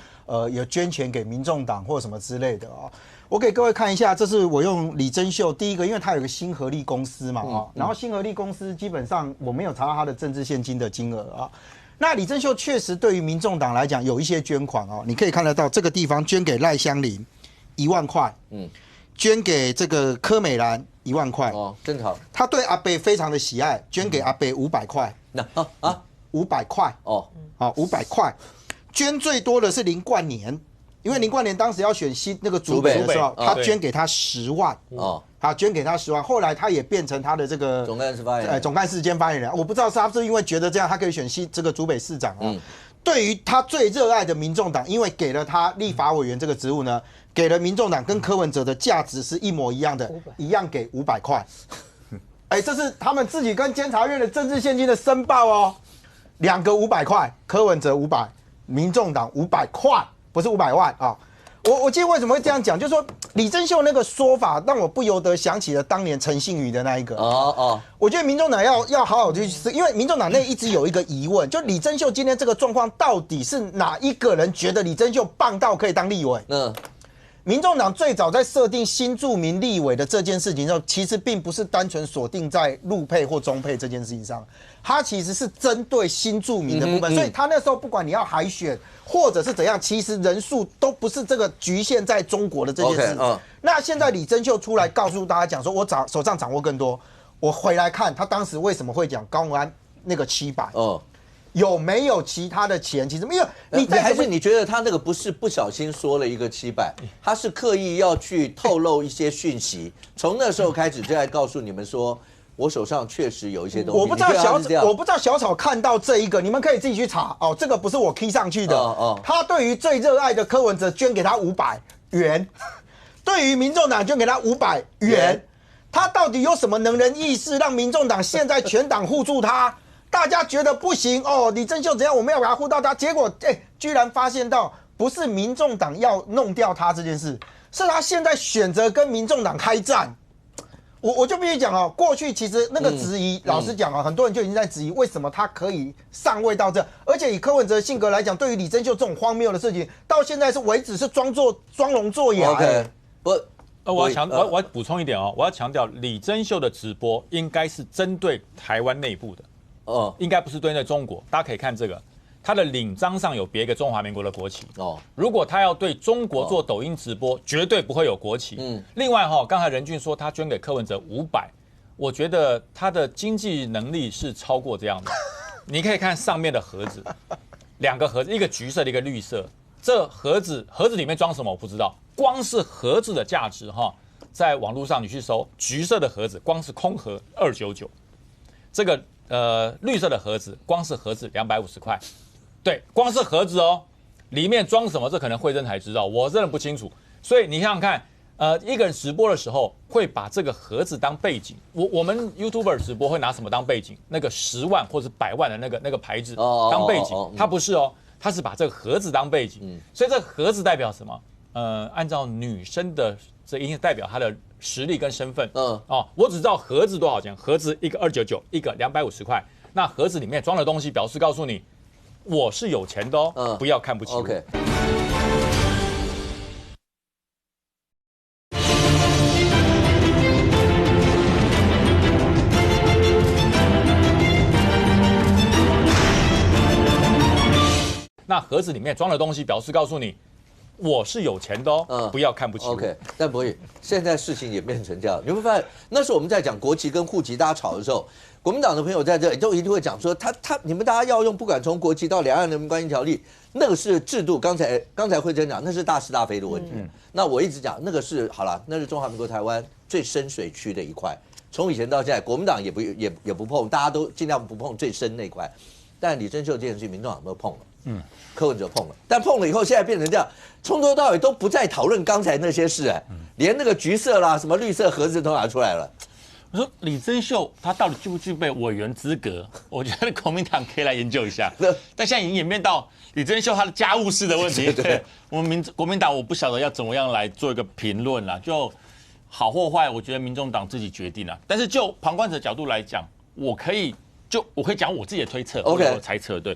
有捐钱给民众党或什么之类的啊？我给各位看一下，这是我用李珍秀第一个，因为它有个新合力公司嘛然后新合力公司基本上我没有查到它的政治现金的金额啊。那李珍秀确实对于民众党来讲有一些捐款你可以看得到这个地方捐给赖香林1万块，捐给这个柯美兰1万块正好。他对阿北非常的喜爱，捐给阿北500块，500块500块，捐最多的是林冠年。因为林冠年当时要选那个竹北的时候，他捐给他10万他捐给他10万，后来他也变成他的这个总干事发言人，总干事兼发言人。我不知道是他是因为觉得这样他可以选这个竹北市长对于他最热爱的民众党，因为给了他立法委员这个职务呢，给了民众党跟柯文哲的价值是一模一样的，一样给500块。这是他们自己跟监察院的政治现金的申报2个500块，柯文哲500，民众党500块。不是500万我记得为什么会这样讲，就是说李珍秀那个说法让我不由得想起了当年陈信宇的那一个我觉得民众党要好好去思，因为民众党内一直有一个疑问，就李珍秀今天这个状况到底是哪一个人觉得李珍秀棒到可以当立委？民众党最早在设定新住民立委的这件事情上，其实并不是单纯锁定在陆配或中配这件事情上，它其实是针对新住民的部分，所以他那时候不管你要海选或者是怎样，其实人数都不是这个局限在中国的这件事。那现在李珍秀出来告诉大家讲说，我手上掌握更多，我回来看他当时为什么会讲高虹安那个700。有没有其他的钱？其实因为你还是你觉得他那个不是不小心说了一个700，他是刻意要去透露一些讯息，从那时候开始就来告诉你们说，我手上确实有一些东西。我不知道小草看到这一个，你们可以自己去查这个不是我 key 上去的。他对于最热爱的柯文哲捐给他500元，对于民众党捐给他500元，他到底有什么能人异士，让民众党现在全党护住他？大家觉得不行李珍秀怎样，我们要把他护到他，结果居然发现到不是民众党要弄掉他这件事，是他现在选择跟民众党开战。我就必须讲过去其实那个质疑，老实讲很多人就已经在质疑为什么他可以上位到这，而且以柯文哲的性格来讲，对于李珍秀这种荒谬的事情，到现在是为止是装聋作哑。我要补充一点我要强调李珍秀的直播应该是针对台湾内部的。应该不是对中国，大家可以看这个，他的领章上有别一个中华民国的国旗哦。如果他要对中国做抖音直播，绝对不会有国旗。另外刚才任俊说他捐给柯文哲500，我觉得他的经济能力是超过这样的。你可以看上面的盒子，2个盒子，一个橘色的，一个绿色。这盒子里面装什么我不知道，光是盒子的价值在网络上你去搜，橘色的盒子光是空盒299，这个绿色的盒子光是盒子250块。对，光是盒子里面装什么，这可能慧珍才知道，我真的不清楚。所以你想想看，一个人直播的时候会把这个盒子当背景，我们 YouTuber 直播会拿什么当背景？那个10万或者100万的那个牌子当背景，他不是他是把这个盒子当背景。所以这个盒子代表什么？按照女生的这应该代表她的实力跟身份。我只知道盒子多少钱，盒子一个299，一个250块。那盒子里面装的东西，表示告诉你。我是有钱的不要看不起我。OK。那盒子里面装的东西，表示告诉你，我是有钱的不要看不起我。OK。但博宇，现在事情也变成这样，你会发现，那时候我们在讲国旗跟户籍大家吵的时候。国民党的朋友在这里都一定会讲说，你们大家要用，不管从国旗到两岸人民关系条例，那个是制度。刚才慧珍讲，那是大是大非的问题。那我一直讲，那个是好了，那是中华民国台湾最深水区的一块。从以前到现在，国民党也不碰，大家都尽量不碰最深那块。但李珍秀这件事情，民众党都碰了，柯文哲碰了，但碰了以后，现在变成这样，从头到尾都不再讨论刚才那些事，连那个橘色啦、什么绿色盒子都拿出来了。我说李珍秀他到底具不具备委员资格？我觉得国民党可以来研究一下。但现在已经演变到李珍秀他的家务事的问题。对，我们国民党我不晓得要怎么样来做一个评论啦，就好或坏，我觉得民众党自己决定啦。但是就旁观者角度来讲，我可以讲我自己的推测，我猜测。对，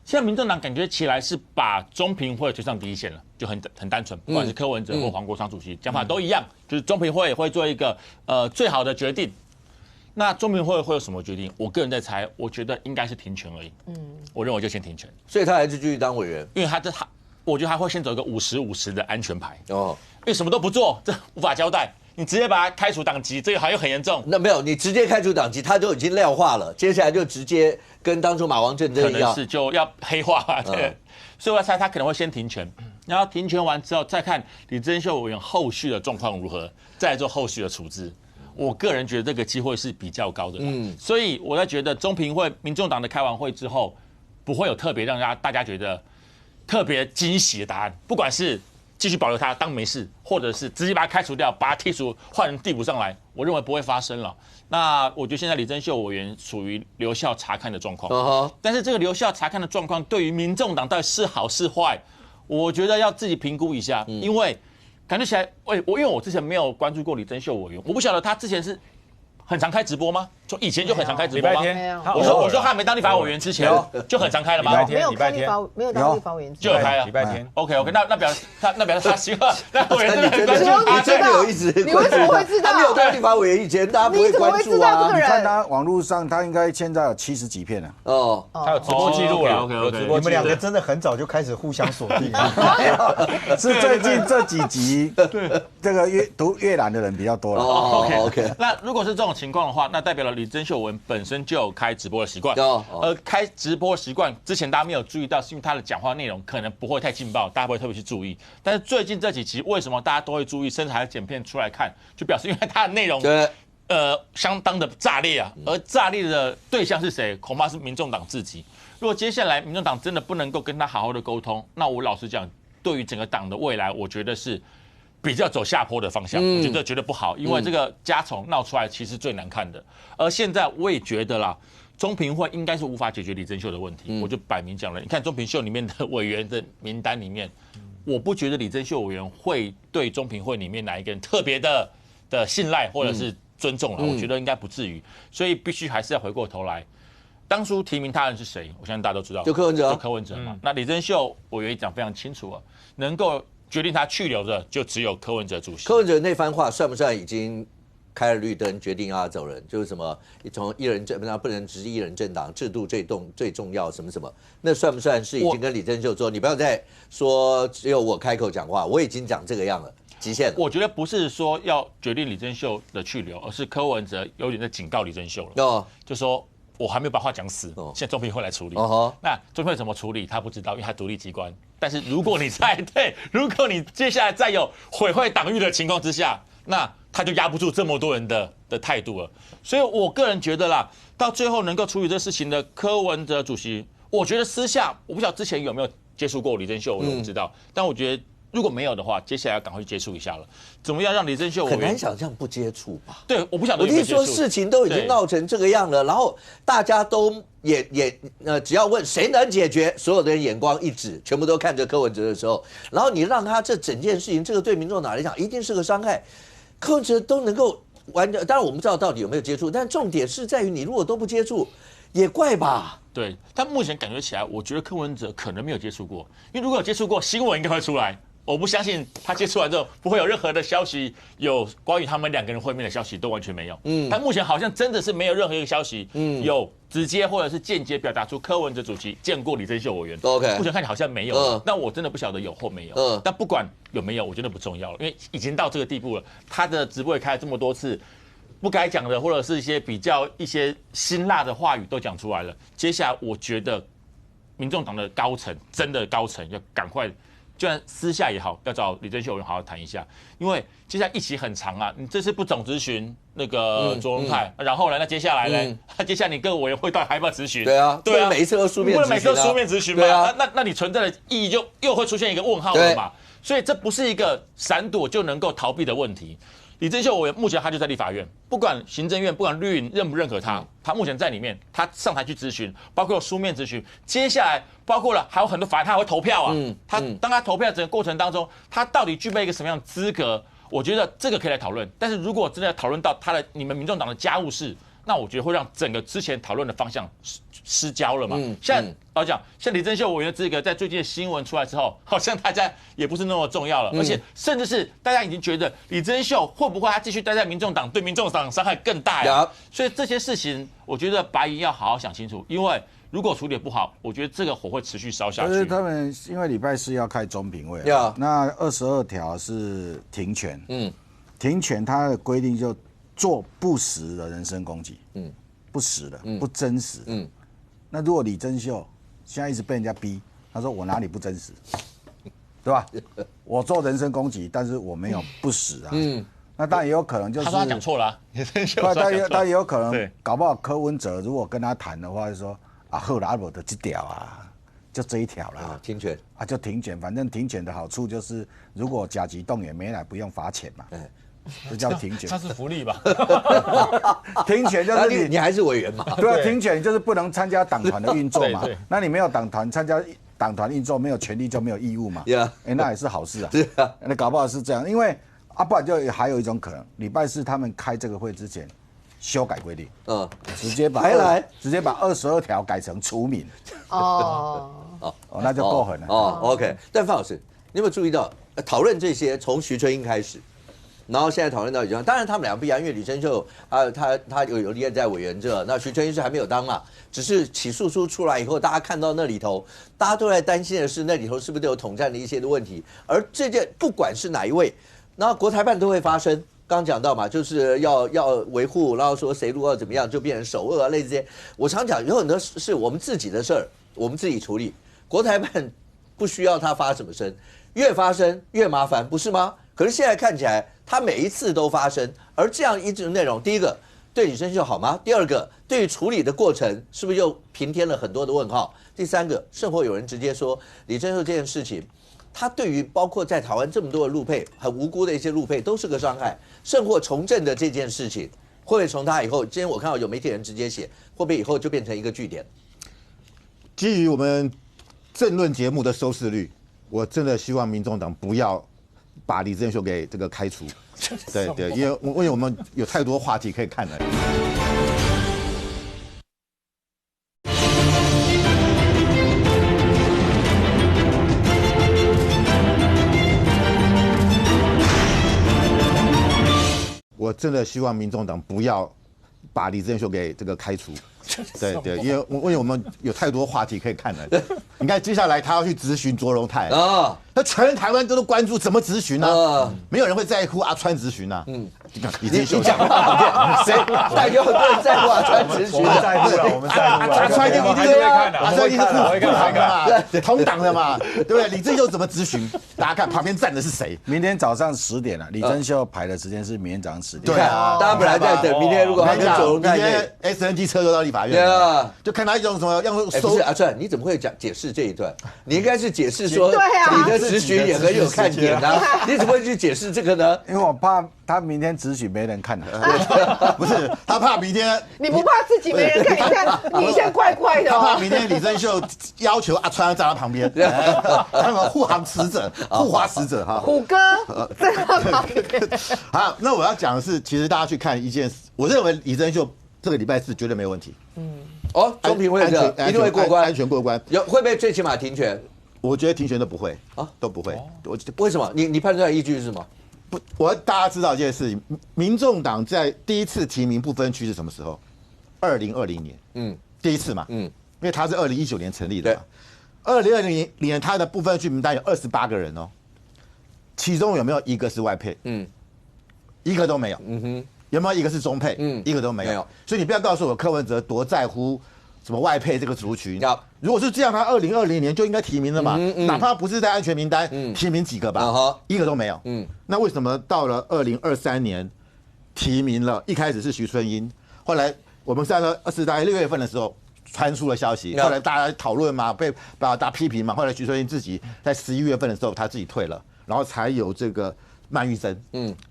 现在民众党感觉起来是把中评会推上第一线了，就很单纯，不管是柯文哲或黄国昌主席讲法都一样，就是中评会会做一个最好的决定。那中评会有什么决定？我个人在猜，我觉得应该是停权而已。我认为就先停权，所以他还是继续当委员，因为我觉得他会先走一个50-50的安全牌因为什么都不做，这无法交代。你直接把他开除党籍，这个好像很严重。那没有，你直接开除党籍，他就已经量化了，接下来就直接跟当初马王政争一样，可能是就要黑化吧。对，所以我猜他可能会先停权，然后停权完之后再看李珍秀委员后续的状况如何，再来做后续的处置。我个人觉得这个机会是比较高的，所以我在觉得中评会、民众党的开完会之后，不会有特别让大家觉得特别惊喜的答案，不管是继续保留他当没事，或者是直接把他开除掉，把他剔除，换人递补上来，我认为不会发生了。那我觉得现在李珍秀委员属于留校查看的状况，但是这个留校查看的状况对于民众党到底是好是坏，我觉得要自己评估一下，因为感觉起来，因为我之前没有关注过李珍秀委员，我不晓得他之前是很常开直播吗？从以前就很常开直播吗？礼拜天，我说他还没当立法委员之前就很常开了吗？没有当立法委员就有开了。礼拜天 ，OK， 那表示他习惯，那委员真的你真的有一直你为什么会知道？他没有当立法委员以前，大家不会关注啊。你看他网络上，他应该现在有70几片了。他有直播记录了。OK， 你们两个真的很早就开始互相锁定是最近这几集，这个读阅览的人比较多了。OK。那如果是这种情况的话，那代表了李珍秀委员本身就有开直播的习惯，而开直播习惯之前大家没有注意到，是因为他的讲话内容可能不会太劲爆，大家不会特别去注意。但是最近这几集为什么大家都会注意，甚至还剪片出来看，就表示因为他的内容相当的炸裂啊，而炸裂的对象是谁？恐怕是民众党自己。如果接下来民众党真的不能够跟他好好的沟通，那我老实讲，对于整个党的未来，我觉得是比较走下坡的方向，我觉得绝对不好，因为这个家丑闹出来其实最难看的。而现在我也觉得啦，中评会应该是无法解决李珍秀的问题，我就摆明讲了，你看中评秀里面的委员的名单里面，我不觉得李珍秀委员会对中评会里面哪一个人特别的信赖或者是尊重了，我觉得应该不至于，所以必须还是要回过头来。当初提名他人是谁？我相信大家都知道，就柯文哲嘛。那李珍秀委员讲非常清楚啊，能够决定他去留的就只有柯文哲主席。柯文哲那番话算不算已经开了绿灯，决定要走人，就是什么从一人政不能只是一人政党，制度最重要什么什么，那算不算是已经跟李珍秀说，你不要再说只有我开口讲话，我已经讲这个样了，极限了。我觉得不是说要决定李珍秀的去留，而是柯文哲有点在警告李珍秀了，就说我还没有把话讲死，现在中评会来处理。那中评会怎么处理，他不知道，因为他独立机关。但是如果你如果你接下来再有毁坏党誉的情况之下，那他就压不住这么多人的态度了。所以我个人觉得啦，到最后能够处理这事情的柯文哲主席，我觉得私下我不晓得之前有没有接触过李珍秀，我不知道。但我觉得如果没有的话，接下来要赶快去接触一下了。怎么样让李珍秀很难想象不接触吧？对，我不晓得。我的意思说，事情都已经闹成这个样了，然后大家都只要问谁能解决，所有的人眼光一指，全部都看着柯文哲的时候，然后你让他这整件事情，这个对民众党来讲一定是个伤害。柯文哲都能够完全，当然我们不知道到底有没有接触，但重点是在于你如果都不接触，也怪吧？对，但目前感觉起来，我觉得柯文哲可能没有接触过，因为如果有接触过，新闻应该会出来。我不相信他接触完之后不会有任何的消息，有关于他们2个人会面的消息都完全没有。但目前好像真的是没有任何一个消息，有直接或者是间接表达出柯文哲主席见过李珍秀委员。OK， 目前看起来好像没有。那我真的不晓得有或没有。但不管有没有，我觉得不重要了，因为已经到这个地步了。他的直播也开了这么多次，不该讲的或者是一些辛辣的话语都讲出来了。接下来我觉得民众党的高层真的高层要赶快。就算私下也好，要找李珍秀委员好好谈一下，因为接下来一期很长啊。你这次不总咨询那个卓荣泰，然后呢，那接下来呢？接下来你各个委员会到底还要不要咨询？对啊，对啊，每一次都书面咨询，每次都书面咨询嘛？那你存在的意义就又会出现一个问号了嘛？所以这不是一个闪躲就能够逃避的问题。李珍秀委员目前他就在立法院，不管行政院不管绿营认不认可他，他目前在里面，他上台去咨询，包括书面咨询，接下来包括了还有很多法案他还会投票啊。当他投票整个过程当中，他到底具备一个什么样的资格？我觉得这个可以来讨论。但是如果真的要讨论到你们民众党的家务事，那我觉得会让整个之前讨论的方向失焦了嘛。像李珍秀委员的资格，在最近的新闻出来之后，好像大家也不是那么重要了，而且甚至是大家已经觉得李珍秀会不会他继续待在民众党，对民众党伤害更大呀？所以这些事情，我觉得白银要好好想清楚，因为如果处理不好，我觉得这个火会持续烧下去。可是他们因为礼拜4要开中评会，那22条是停权，停权它的规定就做不实的人身攻击，不实的，不真实的，那如果李珍秀现在一直被人家逼，他说我哪里不真实，对吧？我做人身攻击，但是我没有不实啊，那当然也有可能就是他说他讲错了，他也有可能搞不好柯文哲如果跟他谈的话，就说啊，后来我的这条啊，就这一条啦，停权啊，就停权，反正停权的好处就是如果甲级动员没来，不用罚钱嘛。这叫停权，这是福利吧？停权就是你还是委员嘛？对啊，停权就是不能参加党团的运作嘛。那你没有党团参加党团运作，没有权利就没有义务嘛。那也是好事啊。是啊，那搞不好是这样，因为不然就还有一种可能，礼拜4他们开这个会之前修改规定，直接把22条改成除名。那就够狠了。OK。但范老师，你有没有注意到讨论这些从徐春英开始？然后现在讨论到李珍秀，当然他们两个不一样，因为李珍秀他有历任在委员这，那徐春英是还没有当嘛，只是起诉书出来以后，大家看到那里头，大家都在担心的是那里头是不是都有统战的一些的问题，而这件不管是哪一位，然后国台办都会发生。刚讲到嘛，就是要维护，然后说谁如果怎么样就变成首恶啊，类似这些。我常讲有很多是我们自己的事儿，我们自己处理，国台办不需要他发什么声，越发声越麻烦，不是吗？可是现在看起来，他每一次都发生，而这样一种内容，第一个对李珍秀好吗？第二个对于处理的过程，是不是又平添了很多的问号？第三个，甚或有人直接说李珍秀这件事情，他对于包括在台湾这么多的陆配，很无辜的一些陆配，都是个伤害。甚或从政的这件事情，会不会从他以后，今天我看到有媒体人直接写，会不会以后就变成一个据点？基于我们政论节目的收视率，我真的希望民众党不要把李珍秀给这个开除。对，因为我们有太多话题可以看了。我真的希望民众党不要把李正秀给这个开除。对，因为我们有太多话题可以看了。你看接下来他要去质询卓荣泰啊，那全台湾都关注怎么质询呢？没有人会在乎阿川质询啊。李正秀讲谁？但有很多人在乎阿川质询，在乎了，我们在乎了。阿川一定会看的，阿川一定是护航的嘛，同党的嘛，对不对？李正秀怎么质询？大家看旁边站的是谁？明天早上10点了，李正秀排的时间是明天早上10点。对啊，大家本来在等明天，如果他跟卓荣泰，明天 SNG 车都到立法院了，就看他一种什么样收。不是阿川，你怎么会解释这一段？你应该是解释说你的质询也很有看点啊，你怎么会去解释这个呢？因为我怕他明天质询没人看的。不是，他怕明天你不怕自己没人看？你看你现在怪怪的。他怕明天李正秀要求阿川站他旁边，他们护航使者、护花使者哈。虎哥在他旁边。好，那我要讲的是，其实大家去看一件事，我认为李正秀这个礼拜4绝对没有问题。中评会一定会过关，安全过关。会不会最起码停权？我觉得停权都不会啊，都不会。为什么？你判断的依据是什么？不，大家知道一件事情，民众党在第一次提名不分区是什么时候？2020年，第一次嘛，因为他是2019年成立的嘛。2020年他的不分区名单有28个人哦，其中有没有一个是外配？一个都没有。有没有一个是中配？一个都没有。所以你不要告诉我柯文哲多在乎什么外配这个族群。如果是这样，他2020年就应该提名了嘛，哪怕不是在安全名单，提名几个吧，一个都没有。那为什么到了2023年提名了？一开始是徐春英，后来我们在大概6月份的时候传出了消息，后来大家讨论嘛，被大家批评嘛，后来徐春英自己在11月份的时候他自己退了，然后才有这个曼玉珍，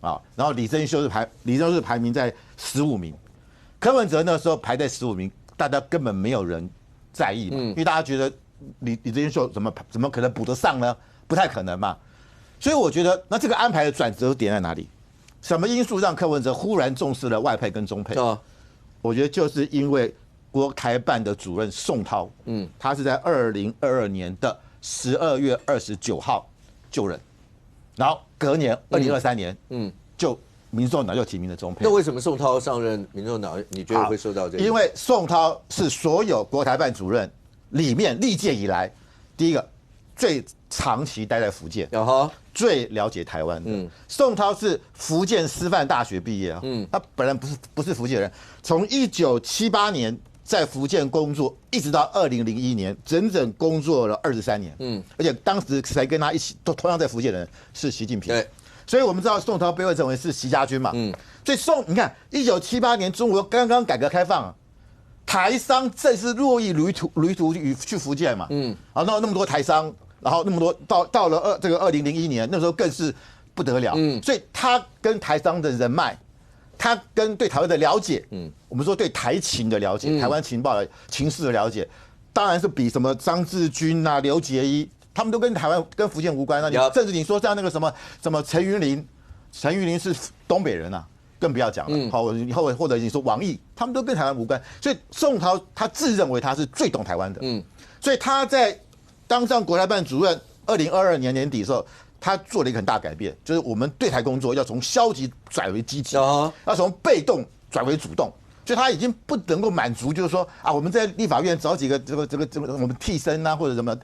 然后李正秀是排名在15名，柯文哲那时候排在15名，大家根本没有人在意嘛，因为大家觉得李正秀怎么可能补得上呢？不太可能嘛。所以我觉得，那这个安排的转折点在哪里？什么因素让柯文哲忽然重视了外配跟中配？我觉得就是因为国台办的主任宋涛，他是在2022年的12月29号就任。然后隔年2023年，就民众党就提名了中配。那为什么宋涛上任民众党，你觉得会受到这个？因为宋涛是所有国台办主任里面历届以来第一个最长期待在福建，最了解台湾的。宋涛是福建师范大学毕业啊，他本人不是福建人，从1978年在福建工作，一直到2001年，整整工作了23年。而且当时才跟他一起，都同样在福建的人是习近平。对，所以我们知道宋涛被认为是习家军嘛。所以你看，1978年中国刚刚改革开放，台商正是络绎旅途去福建嘛。然后那么多台商，然后那么多到了这个2001年，那时候更是不得了。所以他跟台商的人脉。他跟对台湾的了解，我们说对台情的了解，台湾情报的情势的了解，当然是比什么张志军啊、刘捷一，他们都跟台湾、跟福建无关。那甚至你说像那个什么陈云林是东北人啊，更不要讲了。好，或者你说王毅，他们都跟台湾无关。所以宋涛他自认为他是最懂台湾的，所以他在当上国台办主任，2022年年底的时候。他做了一个很大改变，就是我们对台工作要从消极转为积极，要从被动转为主动。所以他已经不能够满足，就是说我们在立法院找几个这个我们替身啊，或者什么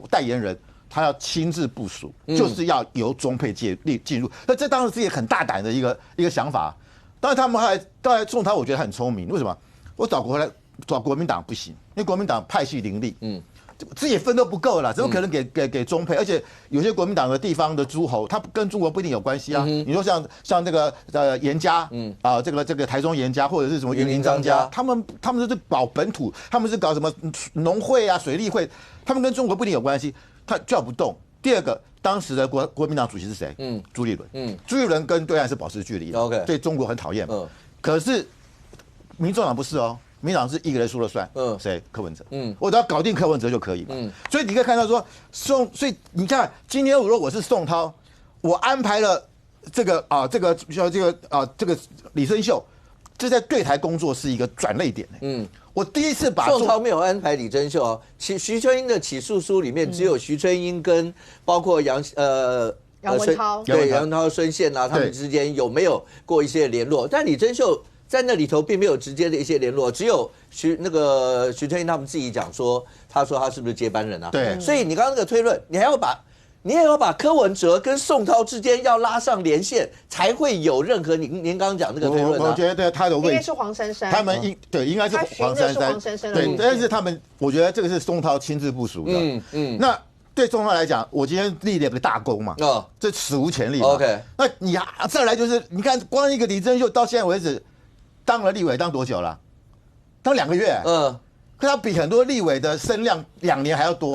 代言人，他要亲自部署，就是要由中配进入。那这当然是一个很大胆的一个想法。当然他们当然宋涛我觉得很聪明，为什么？我找国民党不行，因为国民党派系林立，自己分都不够了，怎么可能给中配？而且有些国民党的地方的诸侯，他跟中国不一定有关系啊。你说像这个严家，这个台中严家，或者是什么云林张家，他们是搞本土，他们是搞什么农会啊、水利会，他们跟中国不一定有关系，他叫不动。第二个，当时的国民党主席是谁？朱立伦。朱立伦跟对岸是保持距离的，对中国很讨厌。可是民众党不是哦。民进党是一个人说了算，谁？柯文哲，我只要搞定柯文哲就可以嘛。所以你可以看到说所以你看今天如果我是宋涛，我安排了这个李生秀，这在对台工作是一个转捩点。我第一次把宋涛没有安排李真秀徐春英的起诉书里面只有徐春英跟包括杨文涛对杨文涛、孙宪啊，他们之间有没有过一些联络？但李珍秀在那里头并没有直接的一些联络，只有徐春英他们自己讲说，他说他是不是接班人啊？对，所以你刚刚那个推论，你也要把柯文哲跟宋涛之间要拉上连线，才会有任何您刚刚讲那个推论我觉得他的位置应该是黄珊珊，他们应该是黄珊珊，对，但是他们我觉得这个是宋涛亲自部署的，那对宋涛来讲，我今天立了个大功嘛，这史无前例嘛。OK， 那你再来就是你看，光一个李珍秀到现在为止当了立委当多久了？当2个月，可他比很多立委的声量2年还要多。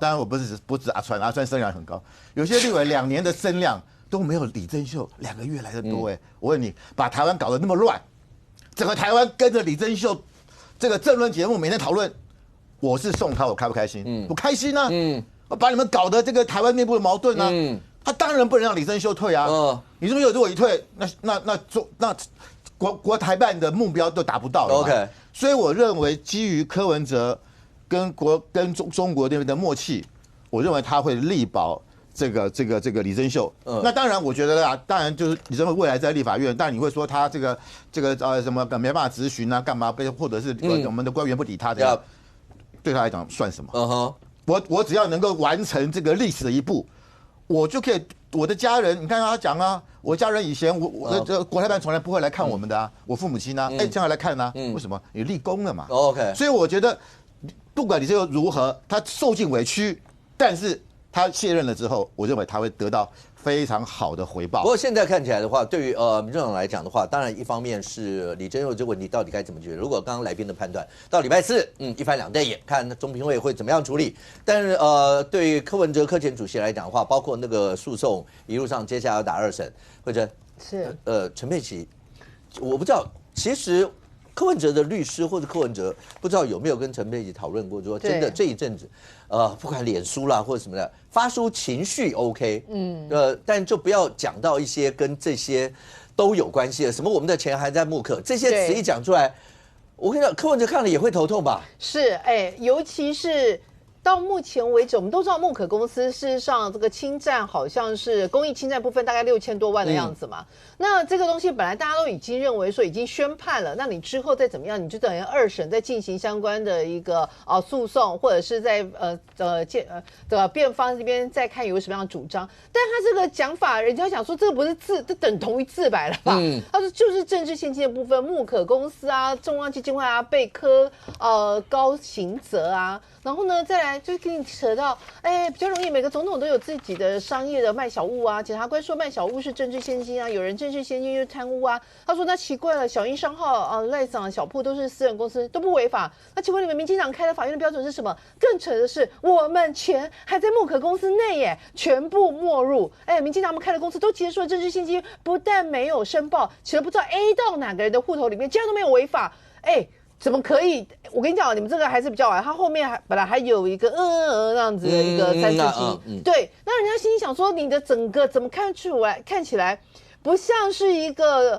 当然我不止阿川声量很高，有些立委2年的声量都没有李珍秀2个月来的多。我问你，把台湾搞得那么乱，整个台湾跟着李珍秀这个政论节目每天讨论，我是宋涛，我开不开心？我开心啊！我把你们搞得这个台湾内部的矛盾啊，他当然不能让李珍秀退啊。李珍秀如果一退，那国台办的目标都达不到了。OK， 所以我认为基于柯文哲跟中国那边的默契，我认为他会力保这个李珍秀。那当然，我觉得当然就是李珍秀未来在立法院，但你会说他这个什么没办法质询啊，干嘛或者是我们的官员不理他这样，对他来讲算什么？我只要能够完成这个历史的一步，我就可以。我的家人，你看他讲啊，我家人以前我的国台办从来不会来看我们的啊，我父母亲啊，将来来看啊，为什么？你立功了嘛。OK， 所以我觉得不管你这个如何，他受尽委屈，但是他卸任了之后，我认为他会得到非常好的回报。不过现在看起来的话，对于民众党来讲的话，当然一方面是李珍秀这个问题到底该怎么解决。如果刚刚来宾的判断，到礼拜4，一翻两瞪眼，看中评会会怎么样处理。但是对于柯文哲柯前主席来讲的话，包括那个诉讼一路上接下来要打2审，或者是陈佩琪，我不知道，其实柯文哲的律师或者柯文哲不知道有没有跟陈佩琪讨论过，说真的这一阵子，不管脸书啦或者什么的，发出情绪 OK，但就不要讲到一些跟这些都有关系的，什么我们的钱还在木刻，这些词一讲出来，我跟你讲，柯文哲看了也会头痛吧？是，尤其是。到目前为止，我们都知道木可公司事实上这个侵占好像是公益侵占部分大概6000多万的样子嘛。那这个东西本来大家都已经认为说已经宣判了，那你之后再怎么样，你就等于2审再进行相关的一个诉讼，或者是在辩方这边再看有什么样的主张。但他这个讲法，人家讲说这个不是这等同于自白了吧？他说就是政治献金的部分，木可公司啊、中央基金会啊被科高刑责啊。然后呢，再来就给你扯到，比较容易，每个总统都有自己的商业的卖小物啊。检察官说卖小物是政治献金啊，有人政治献金又贪污啊。他说那奇怪了，小英商号赖桑小铺都是私人公司，都不违法。那请问你们民进党开的法院的标准是什么？更扯的是，我们钱还在木可公司内耶，全部没入。民进党们开的公司都结束了政治献金，不但没有申报，且都不知道 A 到哪个人的户头里面，竟然都没有违法。怎么可以？我跟你讲，你们这个还是比较晚。他后面本来还有一个这样子的一个3字经，对。那人家心里想说，你的整个怎么看起来不像是一个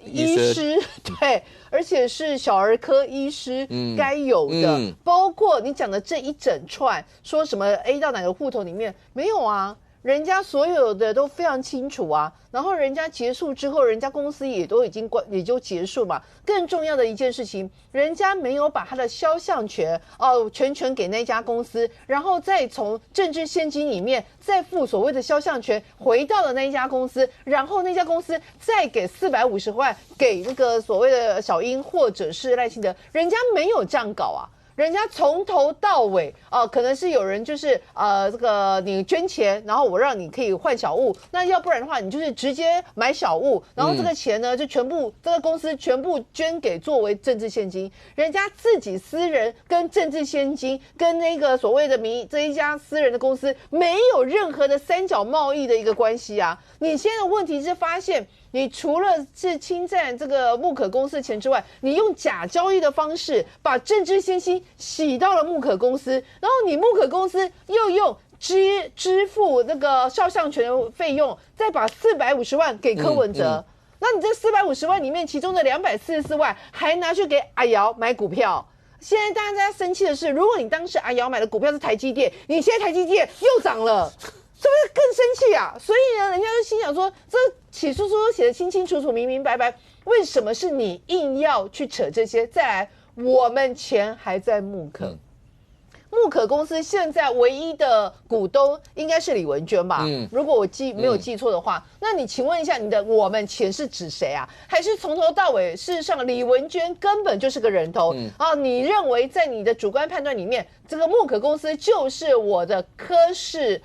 医师，对，而且是小儿科医师该有的。包括你讲的这一整串，说什么 A 到哪个户头里面没有啊？人家所有的都非常清楚啊，然后人家结束之后，人家公司也就结束嘛。更重要的一件事情，人家没有把他的肖像权全权给那家公司，然后再从政治献金里面再付所谓的肖像权回到了那一家公司，然后那家公司再给450万给那个所谓的小英或者是赖清德，人家没有这样搞啊。人家从头到尾可能是有人就是这个你捐钱，然后我让你可以换小物，那要不然的话你就是直接买小物，然后这个钱呢就全部这个公司全部捐给作为政治献金，人家自己私人跟政治献金跟那个所谓的这一家私人的公司没有任何的三角贸易的一个关系啊。你现在的问题是发现，你除了是侵占这个木可公司的钱之外，你用假交易的方式把政治献金洗到了木可公司，然后你木可公司又用支付那个肖像权的费用，再把450万给柯文哲。那你这450万里面，其中的244万还拿去给阿瑶买股票。现在大家生气的是，如果你当时阿瑶买的股票是台积电，你现在台积电又涨了。是不是更生气呀，所以呢，人家就心想说，这起诉书都写得清清楚楚、明明白白，为什么是你硬要去扯这些？再来，我们钱还在木可。木可公司现在唯一的股东应该是李文娟吧？如果我没有记错的话，那你请问一下，你的我们钱是指谁啊？还是从头到尾，事实上李文娟根本就是个人头啊？你认为在你的主观判断里面，这个木可公司就是我的柯氏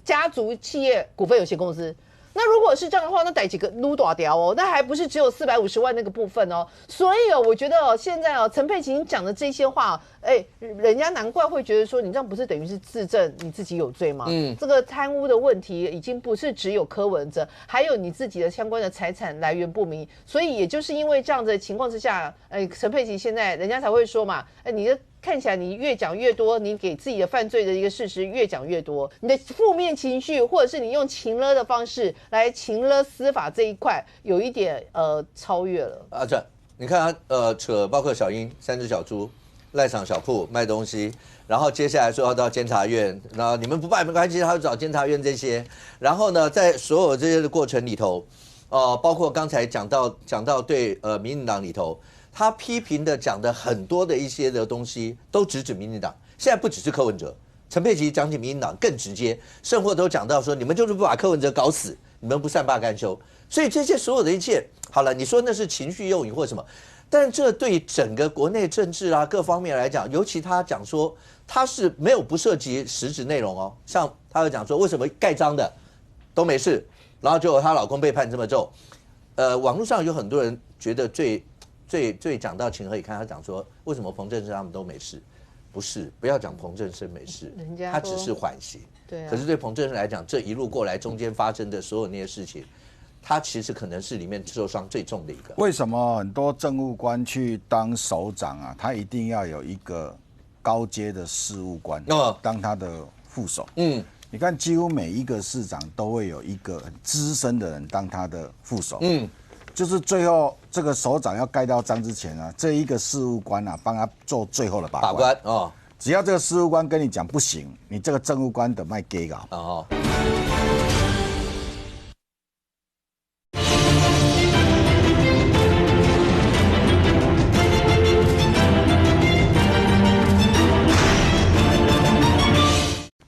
家族企业股份有限公司？那如果是这样的话，那逮几个撸大条哦，那还不是只有450万那个部分哦。所以我觉得现在陈佩琪讲的这些话，人家难怪会觉得说，你这样不是等于是自证你自己有罪吗？这个贪污的问题已经不是只有柯文哲，还有你自己的相关的财产来源不明。所以也就是因为这样的情况之下，陈佩琪现在人家才会说嘛，你的。看起来你越讲越多，你给自己的犯罪的一个事实越讲越多，你的负面情绪，或者是你用情勒的方式来情勒司法这一块，有一点超越了。这你看他扯包括小英、3只小猪、赖场小铺卖东西，然后接下来说要到监察院，然后你们不办没关系，他就找监察院这些，然后呢，在所有这些的过程里头，包括刚才讲到对民进党里头。他批评的讲的很多的一些的东西都直指民进党，现在不只是柯文哲，陈佩琪讲起民进党更直接，甚或都讲到说你们就是不把柯文哲搞死，你们不善罢甘休，所以这些所有的一切，好了，你说那是情绪用语或什么，但这对整个国内政治啊各方面来讲，尤其他讲说他是没有不涉及实质内容哦，像他会讲说为什么盖章的都没事，然后结果她老公被判这么重，网络上有很多人觉得最讲到情何以堪，他讲说为什么彭正生他们都没事，不是，不要讲彭正生没事，他只是缓刑。对、可是对彭正生来讲，这一路过来中间发生的所有那些事情，他其实可能是里面受伤最重的一个。为什么很多政务官去当首长啊，他一定要有一个高阶的事务官当他的副手？你看几乎每一个市长都会有一个很资深的人当他的副手。就是最后这个首长要盖到章之前啊，这一个事务官啊，帮他做最后的把关哦。只要这个事务官跟你讲不行，你这个政务官得卖给搞哦。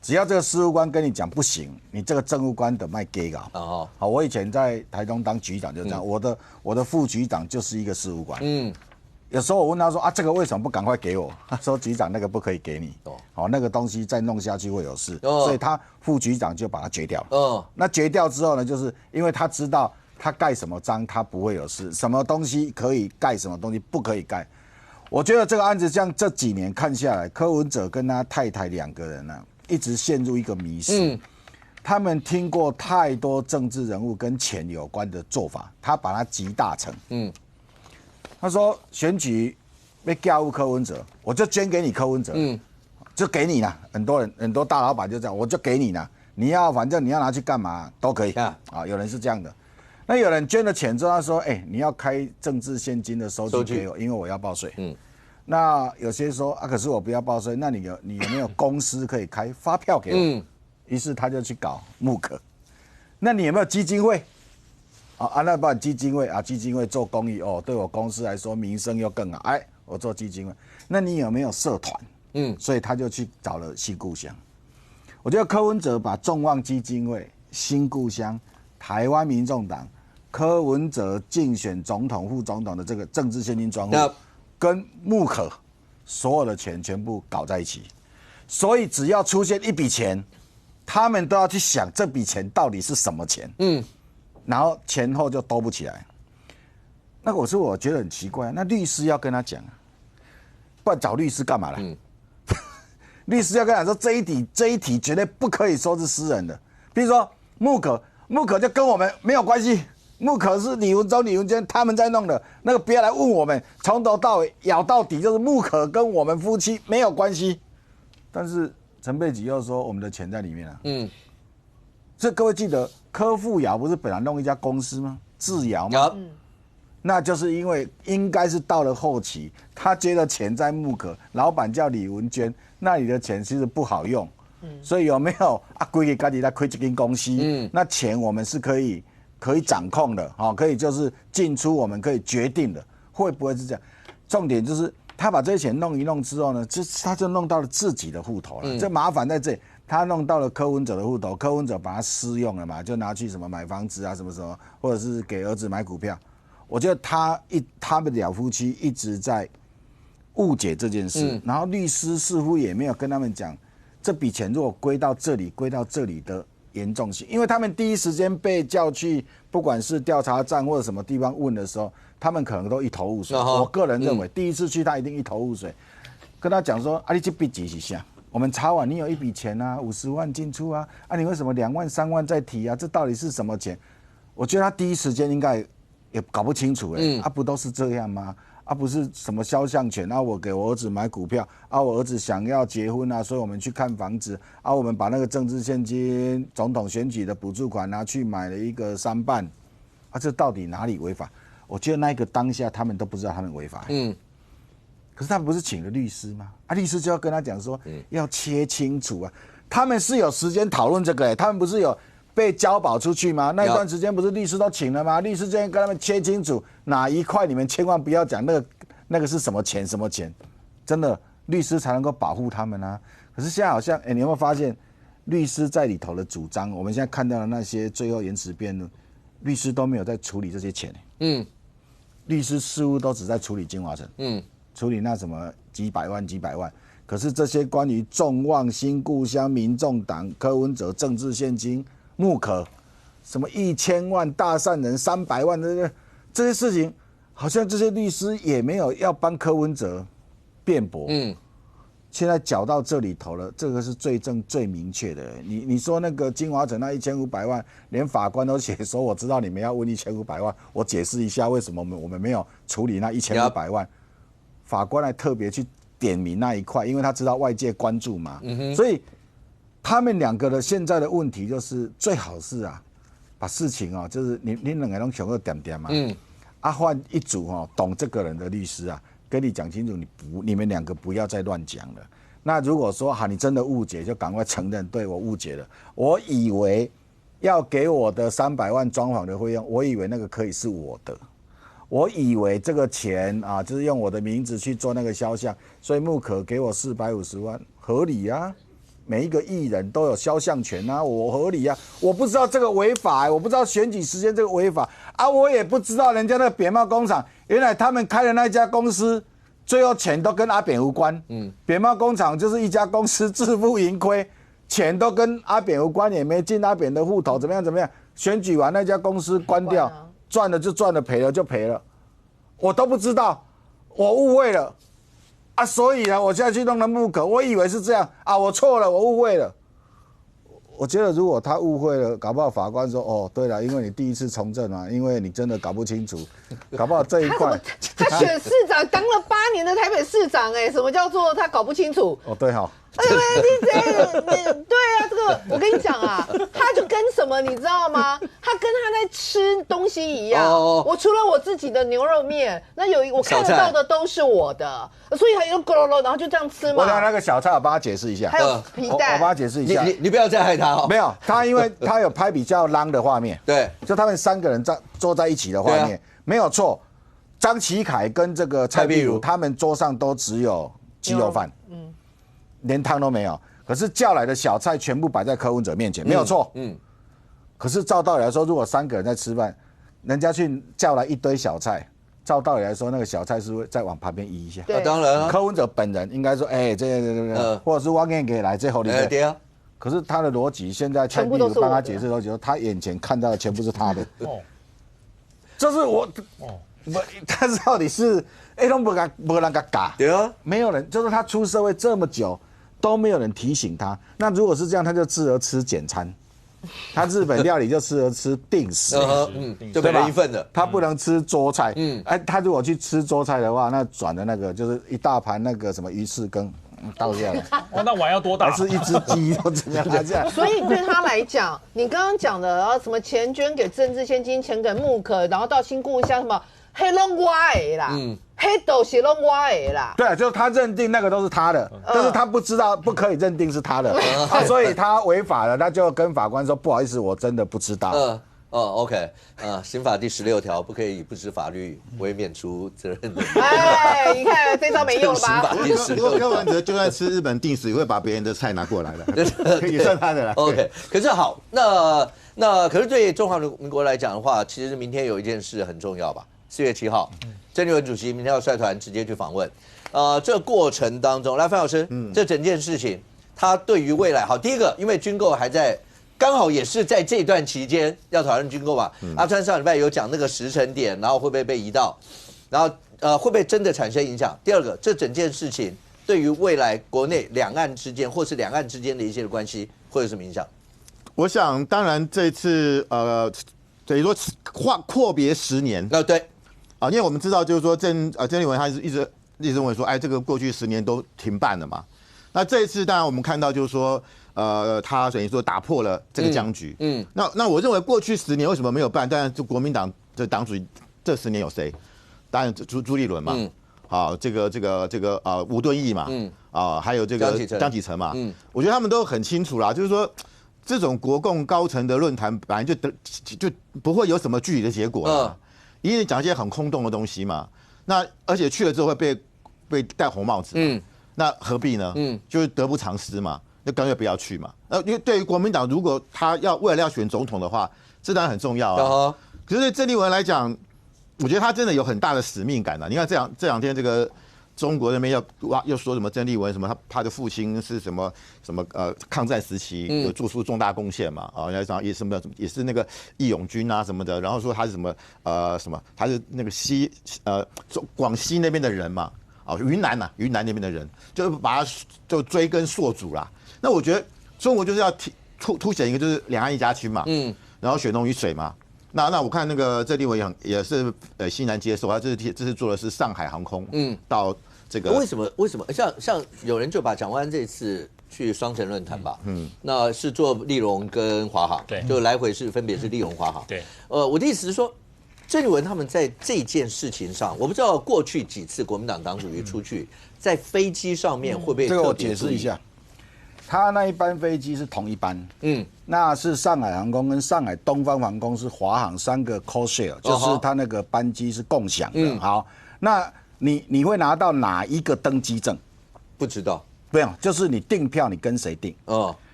只要这个事务官跟你讲不行，你这个政务官得卖给搞哦。好，我以前在台东当局长就这样，我的副局长就是一个事务官。有时候我问他说啊，这个为什么不赶快给我？他说局长那个不可以给你，好，那个东西再弄下去会有事，所以他副局长就把它决掉了。那决掉之后呢，就是因为他知道他盖什么章他不会有事，什么东西可以盖，什么东西不可以盖。我觉得这个案子像这几年看下来，柯文哲跟他太太两个人啊，一直陷入一个迷思。他们听过太多政治人物跟钱有关的做法，他把它集大成。他说选举被调入柯文哲，我就捐给你柯文哲，就给你了。很多大老板就这样，我就给你了。你要反正你要拿去干嘛都可以啊。有人是这样的。那有人捐了钱之后，他说：“你要开政治现金的收据给我，因为我要报税。”那有些说啊，可是我不要报税，那你有没有公司可以开发票给我？于是他就去搞木可。那你有没有基金会？那不然基金会啊，基金会做公益哦，对我公司来说名声又更好。我做基金会。那你有没有社团？所以他就去找了新故乡。我觉得柯文哲把众望基金会、新故乡、台湾民众党、柯文哲竞选总统、副总统的这个政治现金专户，跟木可所有的钱全部搞在一起。所以只要出现一笔钱，他们都要去想这笔钱到底是什么钱。然后前后就兜不起来。那我觉得很奇怪，那律师要跟他讲，不然找律师干嘛了？律师要跟他说这一题绝对不可以说是私人的。比如说木可就跟我们没有关系，木可是李文忠、李文娟他们在弄的，那个不要来问我们，从头到尾咬到底就是木可跟我们夫妻没有关系。但是陈佩琪又说我们的钱在里面啊。所以各位记得，柯富瑶不是本来弄一家公司吗？智瑶吗？那就是因为应该是到了后期，他接的钱在木可，老板叫李文娟，那里的钱其实不好用，所以有没有啊？规个家己在开一间公司，那钱我们是可以掌控的，可以就是进出我们可以决定的，会不会是这样？重点就是他把这些钱弄一弄之后呢，他就弄到了自己的户头了。这麻烦在这里，他弄到了柯文哲的户头，柯文哲把他私用了嘛，就拿去什么买房子啊，什么，或者是给儿子买股票。我觉得他们两夫妻一直在误解这件事，然后律师似乎也没有跟他们讲这笔钱如果归到这里的严重性，因为他们第一时间被叫去，不管是调查站或者什么地方问的时候，他们可能都一头雾水。我个人认为，第一次去他一定一头雾水，跟他讲说：“啊，你这笔钱是啥？我们查完，你有一笔钱啊，50万进出啊，你为什么2万3万再提啊？这到底是什么钱？”我觉得他第一时间应该也搞不清楚不都是这样吗？不是什么肖像权我给我儿子买股票我儿子想要结婚所以我们去看房子我们把那个政治现金、总统选举的补助款拿去买了一个商办这到底哪里违法？我觉得那个当下他们都不知道他们违法可是他们不是请了律师吗？律师就要跟他讲说要切清楚他们是有时间讨论这个他们不是有被交保出去吗？那一段时间不是律师都请了吗？律师这样跟他们切清楚哪一块，你们千万不要讲那个是什么钱，真的律师才能够保护他们可是现在好像，你有没有发现律师在里头的主张？我们现在看到的那些最后延迟辩论，律师都没有在处理这些钱律师似乎都只在处理金华城处理那什么几百万。可是这些关于众望、新故乡、民众党、柯文哲、政治现金、木可，什么1000万大善人300万的这些事情，好像这些律师也没有要帮柯文哲辩驳。现在搅到这里头了，这个是罪证最明确的。你说那个金华城那1500万，连法官都写说，我知道你们要问1500万，我解释一下为什么我们没有处理那1500万。法官还特别去点名那一块，因为他知道外界关注嘛。所以他们两个的现在的问题就是最好是把事情就是你两个都想要点嘛。换一组懂这个人的律师跟你讲清楚，你们两个不要再乱讲了。那如果说你真的误解，就赶快承认，对我误解了。我以为要给我的300万装潢的费用，我以为那个可以是我的，我以为这个钱就是用我的名字去做那个肖像，所以木可给我450万，合理每一个艺人都有肖像权我合理我不知道这个违法我不知道选举时间这个违法我也不知道人家那个扁帽工厂，原来他们开的那家公司，最后钱都跟阿扁无关。扁帽工厂就是一家公司自负盈亏，钱都跟阿扁无关，也没进阿扁的户头，怎么样？选举完那家公司关掉，赚了就赚了，赔了就赔了，我都不知道，我误会了。所以我现在去弄了木可，我以为是这样我错了，我误会了。我觉得如果他误会了，搞不好法官说对了，因为你第一次从政因为你真的搞不清楚，搞不好这一块他选市长当了8年的台北市长什么叫做他搞不清楚？对哈。对这个我跟你讲他就跟什么你知道吗？他跟他在吃东西一样。我除了我自己的牛肉面，那我看得到的都是我的，所以他就咕噜噜，然后就这样吃嘛。我拿那个小菜，我帮他解释一下。还有皮蛋，我帮他解释一下。你不要再害他没有，他因为他有拍比较浪的画面，对，就他们3个人坐在一起的画面，没有错。张启凯跟这个蔡壁如，他们桌上都只有鸡肉饭，连汤都没有。可是叫来的小菜全部摆在柯文哲面前，没有错。可是照道理来说，如果3个人在吃饭，人家去叫来一堆小菜，照道理来说，那个小菜是会再往旁边移一下。当然柯文哲本人应该说，这或者是汪燕给来最后的。对啊。可是他的逻辑，现在蔡壁如帮他解释逻辑，他眼前看到的全部是他的。就是我。他到底是都没人给他对啊，没有人，就是他出社会这么久都没有人提醒他。那如果是这样，他就适合吃简餐，他日本料理就适合吃定时，就每人一份的，他不能吃桌菜。他如果去吃桌菜的话，那转的那个就是一大盘那个什么鱼翅羹倒下来，那碗要多大？还是一只鸡都怎么样？这样。所以对他来讲，你刚刚讲的什么钱捐给政治现金，钱给木可，然后到新故乡什么。黑龙我的啦，黑斗写拢我的啦。对，就是他认定那个都是他的，但是他不知道不可以认定是他的，所以他违法了，他就跟法官说不好意思，我真的不知道。OK，刑法第16条不可以以不知法律为免除责任的。哎，你看这招没用吧？刑法第16条，柯文哲就算吃日本定食，也会把别人的菜拿过来的，也算他的啦。OK， 可是好，那可是对中华民国来讲的话，其实明天有一件事很重要吧？4月7号，郑丽文主席明天要率团直接去访问。这过程当中，来范老师，这整件事情，他对于未来好，第一个，因为军购还在。刚好也是在这段期间要讨论军购嘛，阿川上礼拜有讲那个时程点，然后会不会被移到，然后会不会真的产生影响？第二个，这整件事情对于未来国内两岸之间或是两岸之间的一些关系会有什么影响？我想，当然这次等于说阔别10年，对因为我们知道就是说郑丽文他一直认为说，哎，这个过去10年都停办了嘛，那这一次当然我们看到就是说。他等于说打破了这个僵局。那我认为过去10年为什么没有办？当然，就国民党的党主席这10年有谁？当然朱立伦嘛，好，这个吴敦义嘛，还有这个江启臣嘛，我觉得他们都很清楚啦，就是说这种国共高层的论坛本来就不会有什么具体的结果啦，因为讲一些很空洞的东西嘛。那而且去了之后会被戴红帽子，那何必呢？就是得不偿失嘛。就干脆不要去嘛。因为对于国民党，如果他未来要选总统的话，这当然很重要啊。可是对郑丽文来讲，我觉得他真的有很大的使命感啊。你看这两天这个中国那边又说什么郑丽文什么他的父亲是什么抗战时期有做出重大贡献嘛也是那个义勇军啊什么的，然后说他是什么他是那个广西那边的人嘛，云南那边的人，就把他就追根溯祖啦。那我觉得中国就是要凸显一个就是两岸一家亲嘛，然后血浓于水嘛。那我看那个郑丽文也是欣然接受，他这次做的是上海航空，到这个为什么像有人就把蒋万安这次去双城论坛吧，那是做立荣跟华航，对，就来回是分别是立荣华航，对，我的意思是说。郑丽文他们在这件事情上，我不知道过去几次国民党党主席出去，在飞机上面会不会特别注意？这个我解释一下，他那一班飞机是同一班，那是上海航空跟上海东方航空是华航3个 co-share， 就是他那个班机是共享的。好，那你会拿到哪一个登机证？不知道，没有，就是你订票你跟谁订？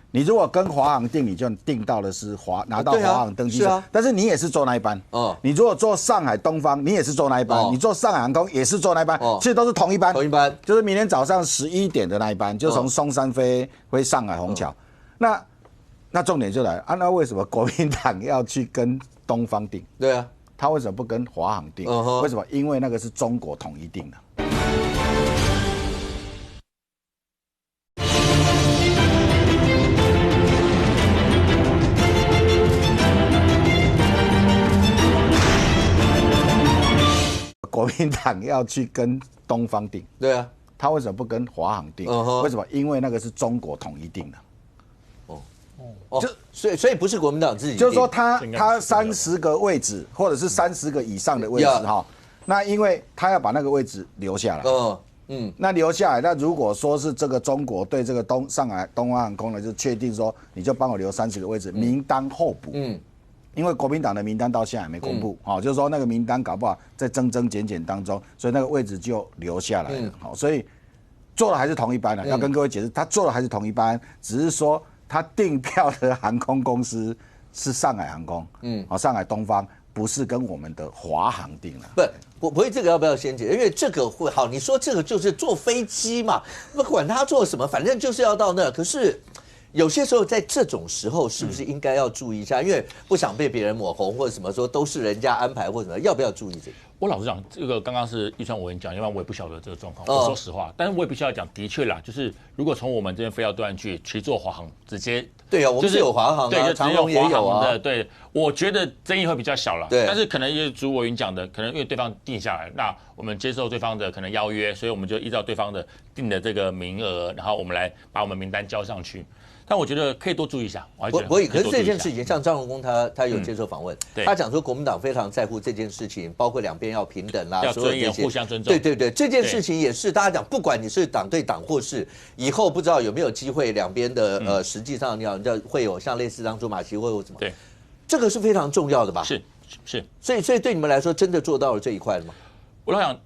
你如果跟华航订，你就订到的是拿到华航登机证，但是你也是坐那一班。你如果坐上海东方，你也是坐那一班；你坐上海航空也是坐那一班，其实都是同一班。同一班就是明天早上11点的那一班，就从松山飞上海虹桥。那重点就来了那为什么国民党要去跟东方订？对啊，他为什么不跟华航订？为什么？因为那个是中国统一订的。国民党要去跟东方订，对啊，他为什么不跟华航订？为什么？因为那个是中国统一订的。所以不是国民党自己，就是说他30个位置，或者是30个以上的位置哈，那因为他要把那个位置留下来。那留下来，那如果说是这个中国对这个上海东方航空呢，就确定说你就帮我留30个位置，名单候补。因为国民党的名单到现在还没公布，就是说那个名单搞不好在增减当中，所以那个位置就留下来了。所以坐的还是同一班的，要跟各位解释，他坐的还是同一班，只是说他订票的航空公司是上海航空，上海东方，不是跟我们的华航订了。不会，这个要不要先解？因为这个会好，你说这个就是坐飞机嘛，不管他做什么，反正就是要到那。可是。有些时候在这种时候，是不是应该要注意一下？因为不想被别人抹红或者什么说都是人家安排或者什么，要不要注意这个？我老实讲，这个刚刚是预算委员讲，因为我也不晓得这个状况。我说实话，但是我也必须要讲，的确啦，就是如果从我们这边飞到对岸去坐华航，直接对啊，我们是有华航，对，长荣也有啊。对，我觉得争议会比较小了。对，但是可能因为主委员讲的，可能因为对方定下来，那我们接受对方的可能邀约，所以我们就依照对方的定的这个名额，然后我们来把我们名单交上去。但我觉得可以多注意一下。可是这件事情，像张荣恭他有接受访问，他讲说国民党非常在乎这件事情，包括两边要平等啦，要尊严、互相尊重。对，这件事情也是大家讲，不管你是党对党或是以后不知道有没有机会，两边的实际上你知道会有像类似当初马习会或什么，对，这个是非常重要的吧？是，所以对你们来说，真的做到了这一块了吗？我想。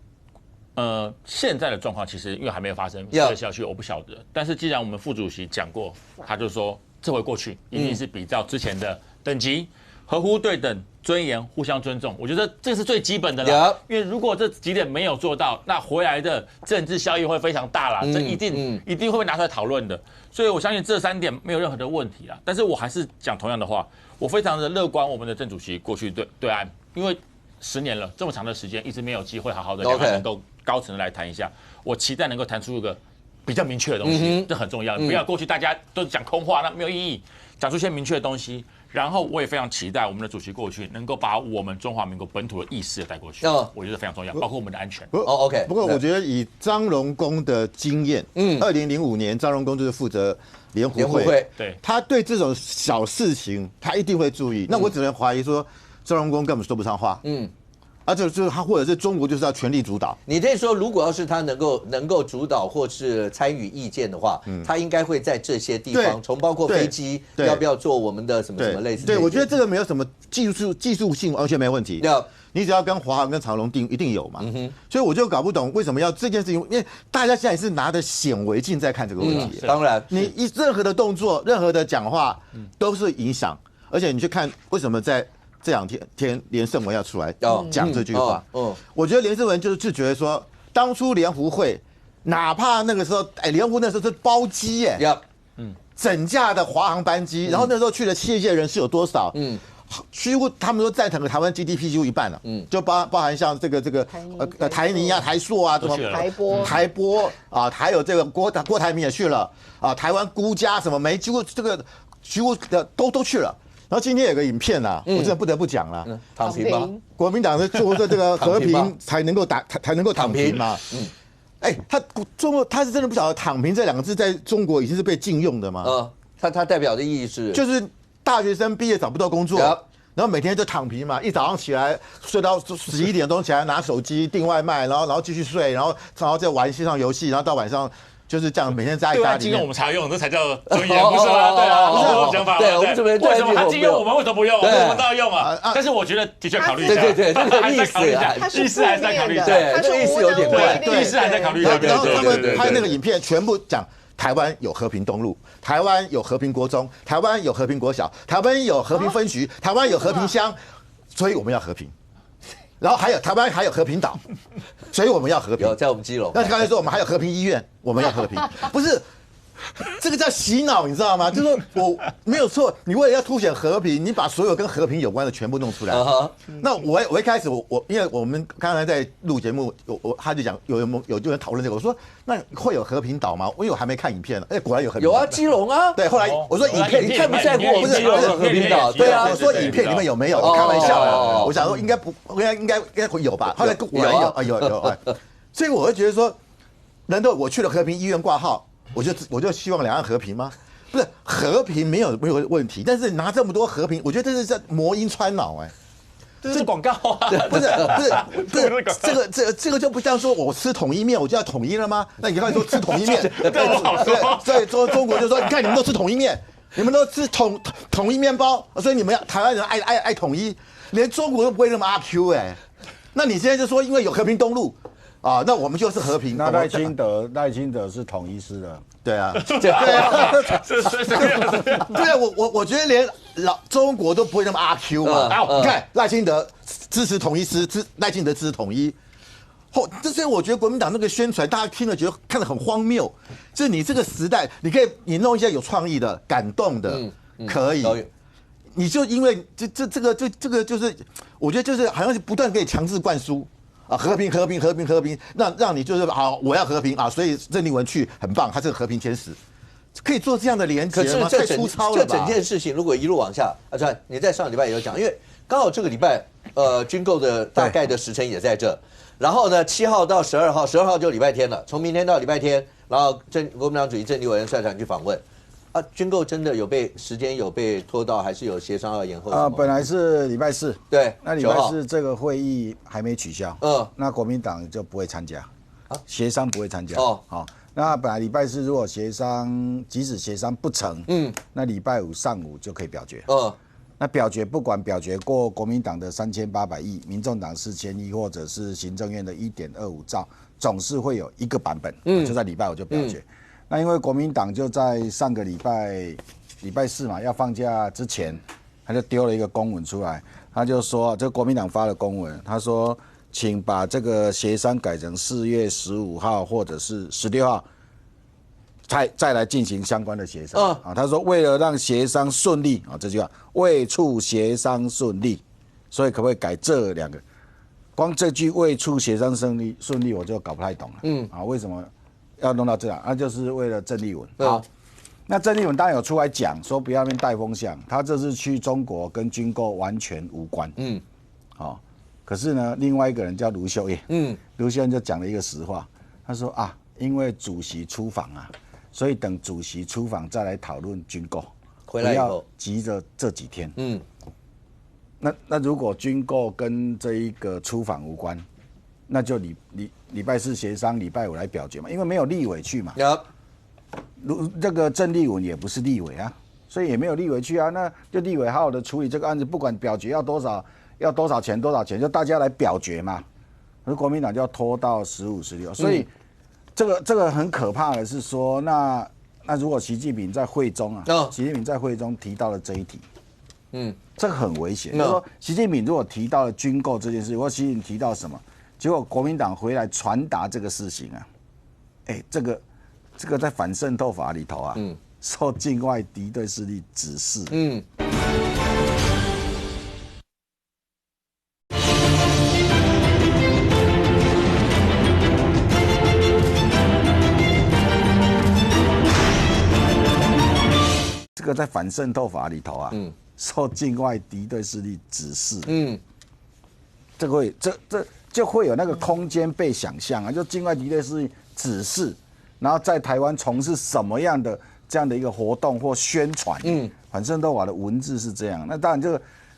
现在的状况其实因为还没有发生，这个消息我不晓得。但是既然我们副主席讲过，他就说这回过去一定是比照之前的等级，合乎对等、尊严、互相尊重。我觉得这是最基本的啦。因为如果这几点没有做到，那回来的政治效益会非常大啦，这一定会被拿出来讨论的。所以我相信这3点没有任何的问题啦。但是我还是讲同样的话，我非常的乐观我们的郑主席过去对岸，因为10年了，这么长的时间一直没有机会好好的两岸能够高层来谈一下，我期待能够谈出一个比较明确的东西，这很重要。不要过去大家都讲空话，那没有意义，讲出一些明确的东西。然后我也非常期待我们的主席过去能够把我们中华民国本土的意识带过去，我觉得非常重要，包括我们的安全。OK。不过我觉得以张荣恭的经验，2005年张荣恭就是负责联湖会，对，他对这种小事情他一定会注意。那我只能怀疑说张荣恭根本说不上话。就是他，或者是中国就是要全力主导。你可以说，如果要是他能够主导或是参与意见的话，他应该会在这些地方，从包括飞机要不要做我们的什么什么类似。对，我觉得这个没有什么技术性完全没问题。你只要跟华航跟长荣一定有嘛。所以我就搞不懂为什么要这件事情，因为大家现在是拿着显微镜在看这个问题。当然，你任何的动作、任何的讲话都是影响，而且你去看为什么在这2天连胜文要出来讲这句话，我觉得连胜文就是觉得说，当初联湖会，哪怕那个时候，联湖那时候是包机整架的华航班机，然后那时候去的企业界人士有多少？几乎他们说赞成台湾 GDP 几乎一半了，就包含像这个台泥啊、台塑啊，什么台玻啊，还有这个郭台铭也去了啊，台湾估价什么几乎的都去了。然后今天有个影片啊，我真的不得不讲了，躺平吗？国民党是做这个和平才能够躺平嘛。他是真的不晓得躺平这2个字在中国已经是被禁用的吗？他代表的意义是，就是大学生毕业找不到工作，然后每天就躺平嘛，一早上起来睡到11点钟起来拿手机订外卖，然后继续睡，然后再玩线上游戏，然后到晚上。就是这样，每天在家里面。禁用我们才用，这才叫尊严，不是吗？对啊，不是我想法。对，我们怎么为什么他禁用我们为什么不用？我们都要用啊！但是我觉得的确考虑一下。对，这个意思意思还是在考虑一下。对，这个意思有点怪。意思还在考虑一下。然后他们拍那个影片，全部讲台湾有和平东路，台湾有和平国中，台湾有和平国小，台湾有和平分局，台湾有和平乡，所以我们要和平。然后台湾还有和平岛，所以我们要和平。在我们基隆。那刚才说我们还有和平医院，我们要和平，不是这个叫洗脑，你知道吗？就是说我没有错，你为了要凸显和平，你把所有跟和平有关的全部弄出来。那我一开始因为我们刚才在录节目，他就讲有人讨论这个，我说那会有和平岛吗？因为我还没看影片呢。果然有和平岛。有啊，基隆啊。对，后来我说影片你看不在乎我们基隆的和平岛？对啊，我说影片里面有没有？我开玩笑，我想说应该会有吧。后来果然有。所以我会觉得说，难道我去了和平医院挂号？我就希望两岸和平吗？不是和平没有问题，但是拿这么多和平，我觉得这是在魔音穿脑这是广告啊！不是这个就不像说我吃统一面我就要统一了吗？那你刚才说吃统一面，所以中国就说你看你们都吃统一面，你们都吃统一面包，所以你们台湾人爱统一，连中国都不会那么阿 Q 那你现在就说因为有和平东路。那我们就是和平。那赖清德是统一师的，对啊，对啊，我觉得连中国都不会那么阿 Q 嘛。你看赖清德支持统一师，赖清德支持统一。这些我觉得国民党那个宣传，大家听了觉得看得很荒谬。就是你这个时代，你弄一些有创意的、感动的，可以。你就因为这个就是，我觉得就是好像是不断给你强制灌输。和平，让你就是好，我要和平啊！所以郑丽文去很棒，他是个和平天使，可以做这样的连结吗？太粗糙了吧！这整件事情如果一路往下，你在上礼拜也有讲，因为刚好这个礼拜军购的大概的时程也在这，然后呢7号到12号就礼拜天了，从明天到礼拜天，然后国民党主席郑丽文率团去访问，啊，军购真的时间有被拖到，还是有协商要延后？本来是礼拜4，对，那礼拜4这个会议还没取消，那国民党就不会参加，协商不会参加。好，那本来礼拜4如果协商，即使协商不成，那礼拜5上午就可以表决。那表决不管表决过国民党的3800亿，民众党4000亿，或者是行政院的1.25兆，总是会有一个版本，就在礼拜5就表决。那因为国民党就在上个礼拜4嘛，要放假之前，他就丢了一个公文出来，他就说，这个国民党发了公文，他说，请把这个协商改成4月15号或者是16号，再来进行相关的协商。他说为了让协商顺利这句话，为促协商顺利，所以可不可以改这2个？光这句为促协商顺利，我就搞不太懂了。为什么要弄到这样？那就是为了郑丽文。好，那郑丽文当然有出来讲说不要那边带风向，他这次去中国跟军购完全无关。可是呢，另外一个人叫卢秀燕，卢秀燕就讲了一个实话，他说啊，因为主席出访啊，所以等主席出访再来讨论军购，回来以后不要急着这几天。那如果军购跟这一个出访无关，那就礼拜4协商，礼拜5来表决嘛，因为没有立委去嘛。这个郑丽文也不是立委啊，所以也没有立委去啊，那就立委好好的处理这个案子，不管表决要多少钱，就大家来表决嘛。而国民党就要拖到15、16，所以这个很可怕的是说，那如果习近平在会中提到了这一题，这个很危险。就是说，习近平如果提到了军购这件事，或习近平提到什么？结果国民党回来传达这个事情啊，这个在反渗透法里头啊，受境外敌对势力指示，这个在反渗透法里头啊，受境外敌对势力指示，这就会有那个空间被想象啊，就境外敌对势力指示，然后在台湾从事什么样的这样的一个活动或宣传，反渗透法的文字是这样。那当然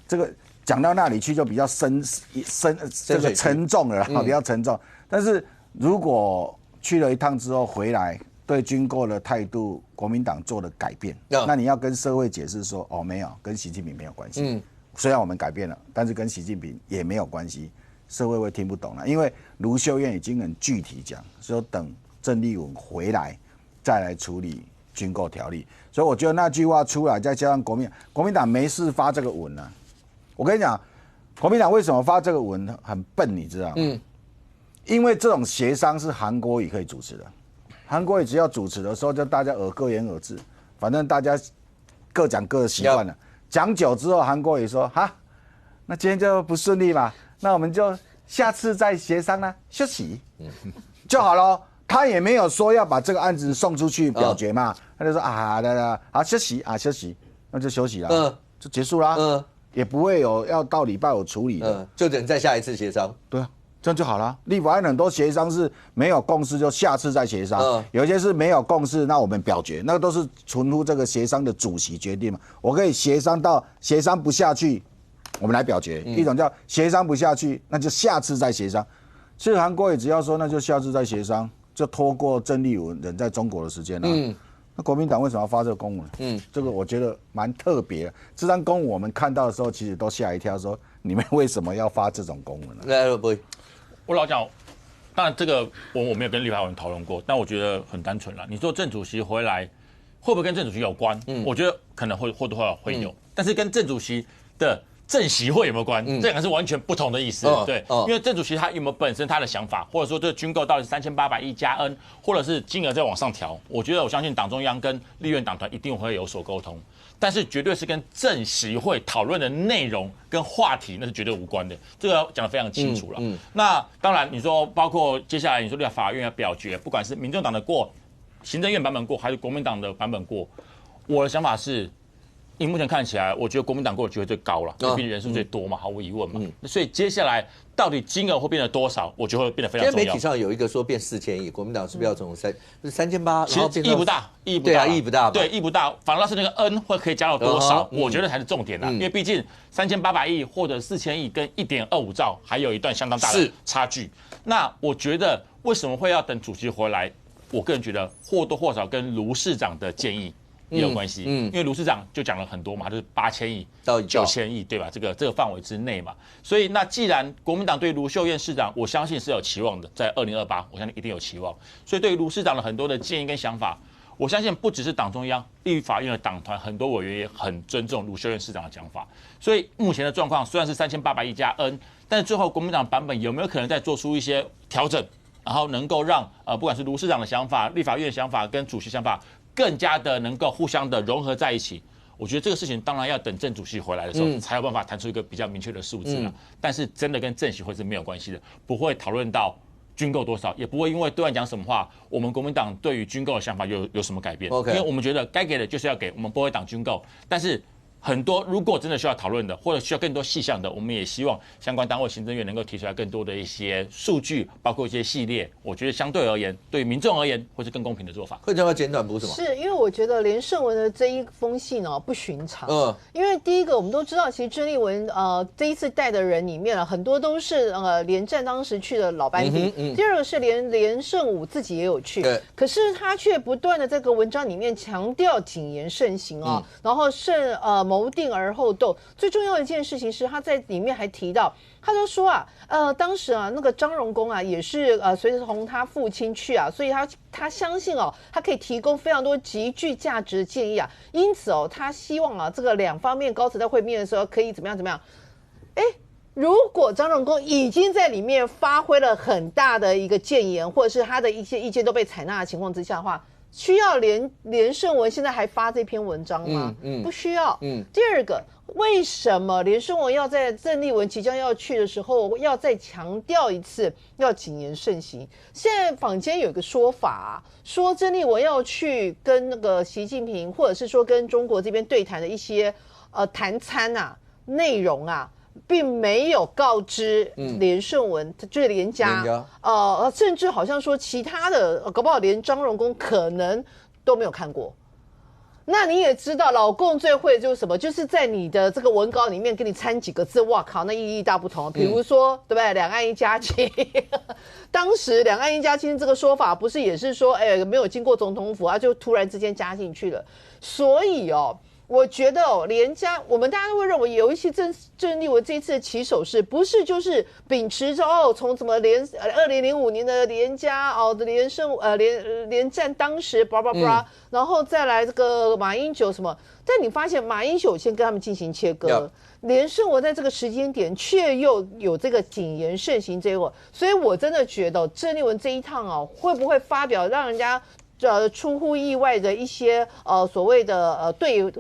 这个讲到那里去就比较这个沉重了啦，比较沉重。但是如果去了一趟之后回来，对军购的态度，国民党做了改变，那你要跟社会解释说，没有，跟习近平没有关系。虽然我们改变了，但是跟习近平也没有关系。社会会听不懂了，因为卢秀燕已经很具体讲，说等郑丽文回来再来处理军购条例，所以我觉得那句话出来，再加上国民党没事发这个文呢。我跟你讲，国民党为什么发这个文很笨，你知道吗？因为这种协商是韩国瑜可以主持的，韩国瑜只要主持的时候，就大家各言各志，反正大家各讲各的习惯了。讲久之后，韩国瑜说：“哈，那今天就不顺利嘛。”那我们就下次再协商啦，休息就好了。他也没有说要把这个案子送出去表决嘛，他就说好休息，那就休息了，就结束啦，也不会有要到礼拜5处理的，就等再下一次协商。对啊，这样就好了。立法院很多协商是没有共识，就下次再协商。有些是没有共识，那我们表决，那个都是存乎这个协商的主席决定嘛。我可以协商到协商不下去，我们来表决。一种叫协商不下去，那就下次再协商。其实韩国也只要说，那就下次再协商，就拖过郑丽文人在中国的时间了。那国民党为什么要发这个公文？这个我觉得蛮特别的。这张公文我们看到的时候，其实都吓一跳，说你们为什么要发这种公文呢？我老讲，当然这个我没有跟立法委员讨论过，但我觉得很单纯啦。你说郑主席回来会不会跟郑主席有关？我觉得可能会或多或少会有，但是跟郑主席的政协会有没有关？这两个是完全不同的意思。对，因为郑主席他有没有本身他的想法，或者说这个军购到底是3800亿加 N， 或者是金额再往上调，我觉得我相信党中央跟立院党团一定会有所沟通，但是绝对是跟政协会讨论的内容跟话题那是绝对无关的，这个讲得非常清楚了。那当然你说包括接下来你说立法院要表决，不管是民众党的过、行政院版本过，还是国民党的版本过，我的想法是，以目前看起来，我觉得国民党过的机会最高了，因为毕竟人数最多嘛，毫无疑问嘛。所以接下来到底金额会变得多少，我觉得会变得非常重要。今天媒体上有一个说变4000亿，国民党是不是要从3800，其实意不大，意不大，对啊，意不大，对，意不大。反倒是那个 N 会可以加到多少，我觉得才是重点啦。因为毕竟3800亿或者4000亿跟1.25兆还有一段相当大的差距。那我觉得为什么会要等主席回来？我个人觉得或多或少跟卢市长的建议也有关系，因为卢市长就讲了很多嘛，就是8000亿到9000亿，对吧？这个范围之内嘛，所以那既然国民党对卢秀燕市长，我相信是有期望的，在2028，我相信一定有期望。所以对于卢市长的很多的建议跟想法，我相信不只是党中央、立法院的党团，很多委员也很尊重卢秀燕市长的讲法。所以目前的状况虽然是3800亿加 N， 但是最后国民党版本有没有可能再做出一些调整，然后能够让不管是卢市长的想法、立法院的想法跟主席想法，更加的能够互相的融合在一起。我觉得这个事情当然要等郑主席回来的时候，才有办法谈出一个比较明确的数字了。但是真的跟郑席会是没有关系的，不会讨论到军购多少，也不会因为对岸讲什么话，我们国民党对于军购的想法有什么改变。因为我们觉得该给的就是要给，我们不会挡军购。但是很多如果真的需要讨论的，或者需要更多细项的，我们也希望相关单位行政院能够提出来更多的一些数据，包括一些系列。我觉得相对而言，对于民众而言，会是更公平的做法。会这么简短补什么？是因为我觉得连胜文的这一封信哦不寻常。因为第一个我们都知道，其实郑丽文这一次带的人里面很多都是连战当时去的老班底。第二个是连胜武自己也有去，可是他却不断的在这个文章里面强调谨言慎行然后谋定而后动。最重要的一件事情是，他在里面还提到，他就说当时那个张荣公也是随同他父亲去所以他相信他可以提供非常多极具价值的建议因此他希望这个两方面高层在会面的时候可以怎么样。如果张荣公已经在里面发挥了很大的一个建言，或者是他的一些意见都被采纳的情况之下的话，需要连胜文现在还发这篇文章吗？不需要。第二个，为什么连胜文要在郑丽文即将要去的时候要再强调一次要谨言慎行？现在坊间有一个说法说郑丽文要去跟那个习近平，或者是说跟中国这边对谈的一些谈餐内容并没有告知连胜文，就是连家，甚至好像说其他的，搞不好连张荣公可能都没有看过。那你也知道，老共最会的就是什么？就是在你的这个文稿里面给你掺几个字，哇靠，那意义大不同。比如说，对不对？两岸一家亲，当时两岸一家亲这个说法，不是也是说，没有经过总统府就突然之间加进去了。所以我觉得连家，我们大家都会认为有一些郑丽文这一次的起手式，不是就是秉持着从什么2005年的连家连战当时然后再来这个马英九什么，但你发现马英九先跟他们进行切割，连胜文在这个时间点却又有这个谨言慎行这一块，所以我真的觉得郑丽文这一趟会不会发表让人家出乎意外的一些所谓的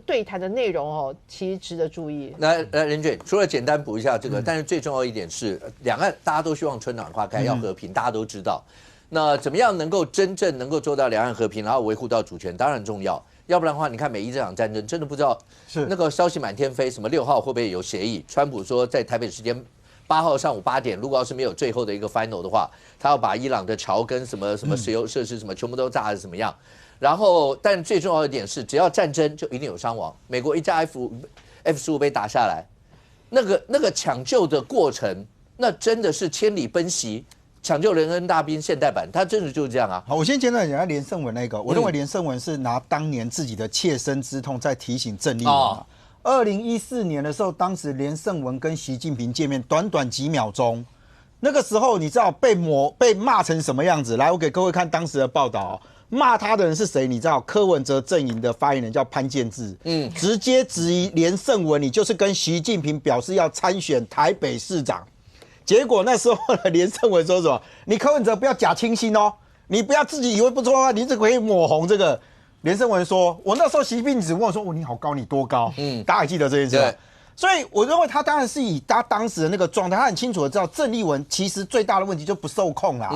对谈的内容其实值得注意。来任俊，除了简单补一下这个，但是最重要一点是，两岸大家都希望春暖花开，要和平，大家都知道。那怎么样能够真正能够做到两岸和平，然后维护到主权，当然重要。要不然的话，你看美伊这场战争，真的不知道是那个消息满天飞，什么6号会不会有协议？川普说在台北时间8号上午8点，如果要是没有最后的一个 final 的话，他要把伊朗的桥跟什么石油设施什么全部都炸是怎么样？然后，但最重要的一点是，只要战争就一定有伤亡。美国一架 F-15被打下来，那个抢救的过程，那真的是千里奔袭。抢救仁恩大兵现代版，他真的就是这样啊。好，我先简单讲下连胜文那个，我认为连胜文是拿当年自己的切身之痛在提醒郑丽文2014年的时候，当时连胜文跟习近平见面，短短几秒钟，那个时候你知道被骂成什么样子？来，我给各位看当时的报道骂他的人是谁？你知道柯文哲阵营的发言人叫潘建志，直接质疑连胜文，你就是跟习近平表示要参选台北市长。结果那时候连胜文说什么？你柯文哲不要假清新你不要自己以为不错你只可以抹红这个。连胜文说：“我那时候习近平只问我说，你好高，你多高？大家还记得这件事吗？所以我认为他当然是以他当时的那个状态，他很清楚的知道郑丽文其实最大的问题就不受控啦。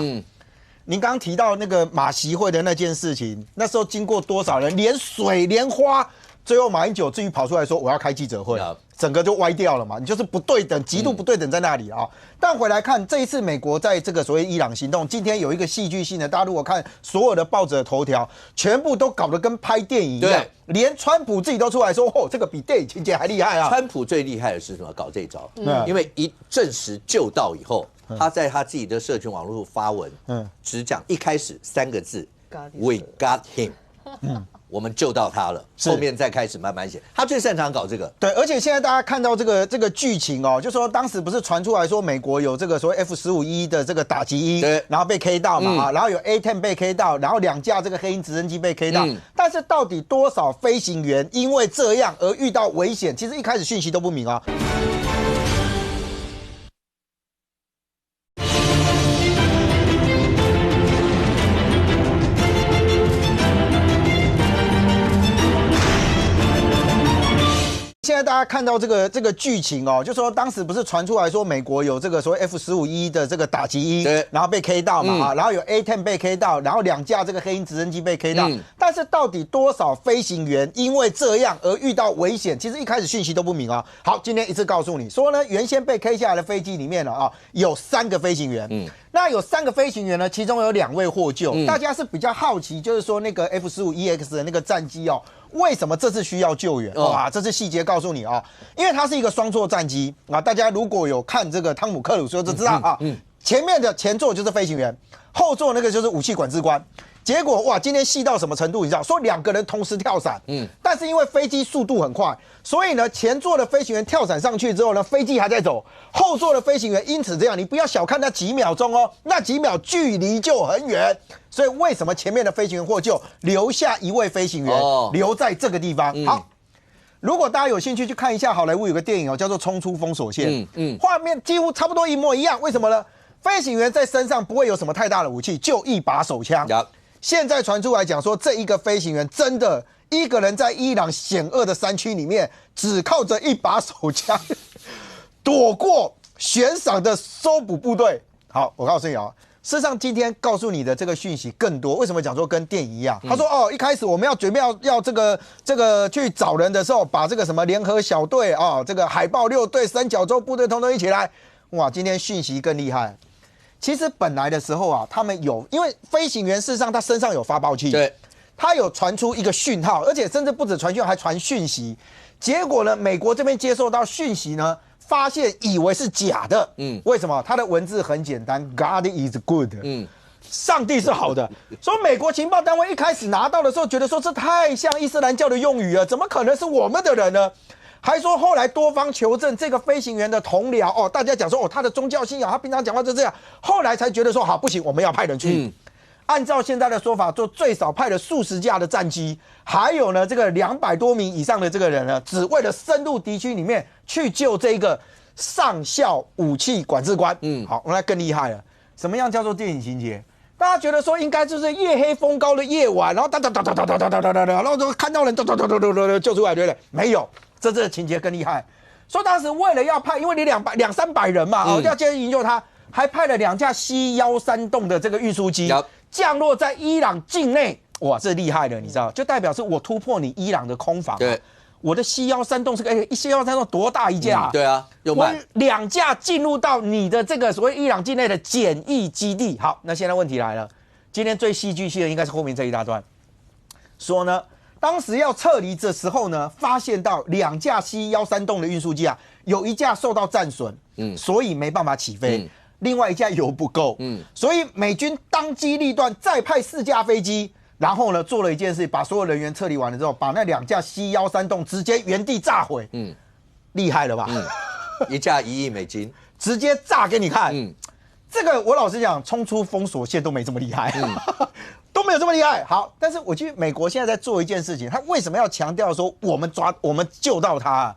您刚刚提到那个马习会的那件事情，那时候经过多少人，连水连花最后马英九至于跑出来说我要开记者会，整个就歪掉了嘛，你就是不对等，极度不对等在那里啊。但回来看这一次美国在这个所谓伊朗行动，今天有一个戏剧性的，大家如果看所有的报纸的头条，全部都搞得跟拍电影一样，连川普自己都出来说，哦，这个比电影情节还厉害啊。川普最厉害的是什么？搞这一招，因为一证实就到以后，他在他自己的社群网络发文，只讲一开始3个字 ，We got him。我们救到他了，后面再开始慢慢写。他最擅长搞这个。对，而且现在大家看到这个剧情哦，就说当时不是传出来说美国有这个所谓 F-15E 的这个打击鹰，对，然后被 K 到嘛，然后有 A-10 被 K 到，然后2架这个黑鹰直升机被 K 到，但是到底多少飞行员因为这样而遇到危险，其实一开始讯息都不明啊。现在大家看到这个剧情哦，就说当时不是传出来说美国有这个所谓 F-15E 的这个打击鹰，对，然后被 K 到嘛，然后有 A-10 被 K 到，然后2架这个黑鹰直升机被 K 到，但是到底多少飞行员因为这样而遇到危险，其实一开始讯息都不明啊。好，今天一次告诉你说呢，原先被 K 下来的飞机里面呢有3个飞行员，那有3个飞行员呢，其中有2位获救，大家是比较好奇，就是说那个 F-15EX 的那个战机哦。为什么这次需要救援？哇，这次细节告诉你啊，因为它是一个双座战机啊。大家如果有看这个汤姆克鲁斯就知道啊，前面的前座就是飞行员，后座那个就是武器管制官。结果哇，今天细到什么程度？你知道，说2个人同时跳伞，但是因为飞机速度很快，所以呢，前座的飞行员跳伞上去之后呢，飞机还在走，后座的飞行员因此这样，你不要小看那几秒钟哦，那几秒距离就很远。所以为什么前面的飞行员获救，留下1位飞行员留在这个地方？好，如果大家有兴趣去看一下好莱坞有个电影哦，叫做《冲出封锁线》，画面几乎差不多一模一样。为什么呢？飞行员在身上不会有什么太大的武器，就一把手枪。现在传出来讲说，这一个飞行员真的一个人在伊朗险恶的山区里面，只靠着一把手枪，躲过悬赏的搜捕部队。好，我告诉你啊，事实上今天告诉你的这个讯息更多。为什么讲说跟电影一样？他说哦，一开始我们要准备要这个去找人的时候，把这个什么联合小队啊，这个海豹6队、三角洲部队统统一起来。哇，今天讯息更厉害。其实本来的时候啊，他们因为飞行员事实上他身上有发报器，对，他有传出一个讯号，而且甚至不止传讯号，还传讯息。结果呢，美国这边接受到讯息呢，发现以为是假的。为什么？他的文字很简单 ，God is good。上帝是好的。所以美国情报单位一开始拿到的时候，觉得说这太像伊斯兰教的用语了，怎么可能是我们的人呢？还说后来多方求证，这个飞行员的同僚哦，大家讲说哦，他的宗教信仰，他平常讲话就这样。后来才觉得说好不行，我们要派人去。按照现在的说法，就最少派了数十架的战机，还有呢这个200多名以上的这个人呢，只为了深入敌区里面去救这个上校武器管制官。好，我们来更厉害了，什么样叫做电影情节？大家觉得说应该就是夜黑风高的夜晚，然后哒，然后就看到人救出来，对不对？没有。这次的情节更厉害，说当时为了要派，因为你200-300人嘛，要接营救他，还派了2架C-13洞的这个运输机降落在伊朗境内。哇，这厉害了，你知道，就代表是我突破你伊朗的空防。对，我的C-13洞是个C-13洞多大一架？对啊，又慢。我2架进入到你的这个所谓伊朗境内的检疫基地。好，那现在问题来了，今天最戏剧性的应该是后面这一大段，说呢。当时要撤离的时候呢，发现到2架C-13洞的运输机啊，有1架受到战损，所以没办法起飞。另外1架油不够，所以美军当机立断，再派4架飞机，然后呢做了一件事，把所有人员撤离完了之后，把那2架C-13洞直接原地炸毁。厉害了吧？1架1亿美金，直接炸给你看。这个我老实讲，冲出封锁线都没这么厉害。都没有这么厉害。好，但是我觉得美国现在在做一件事情，他为什么要强调说我们救到他？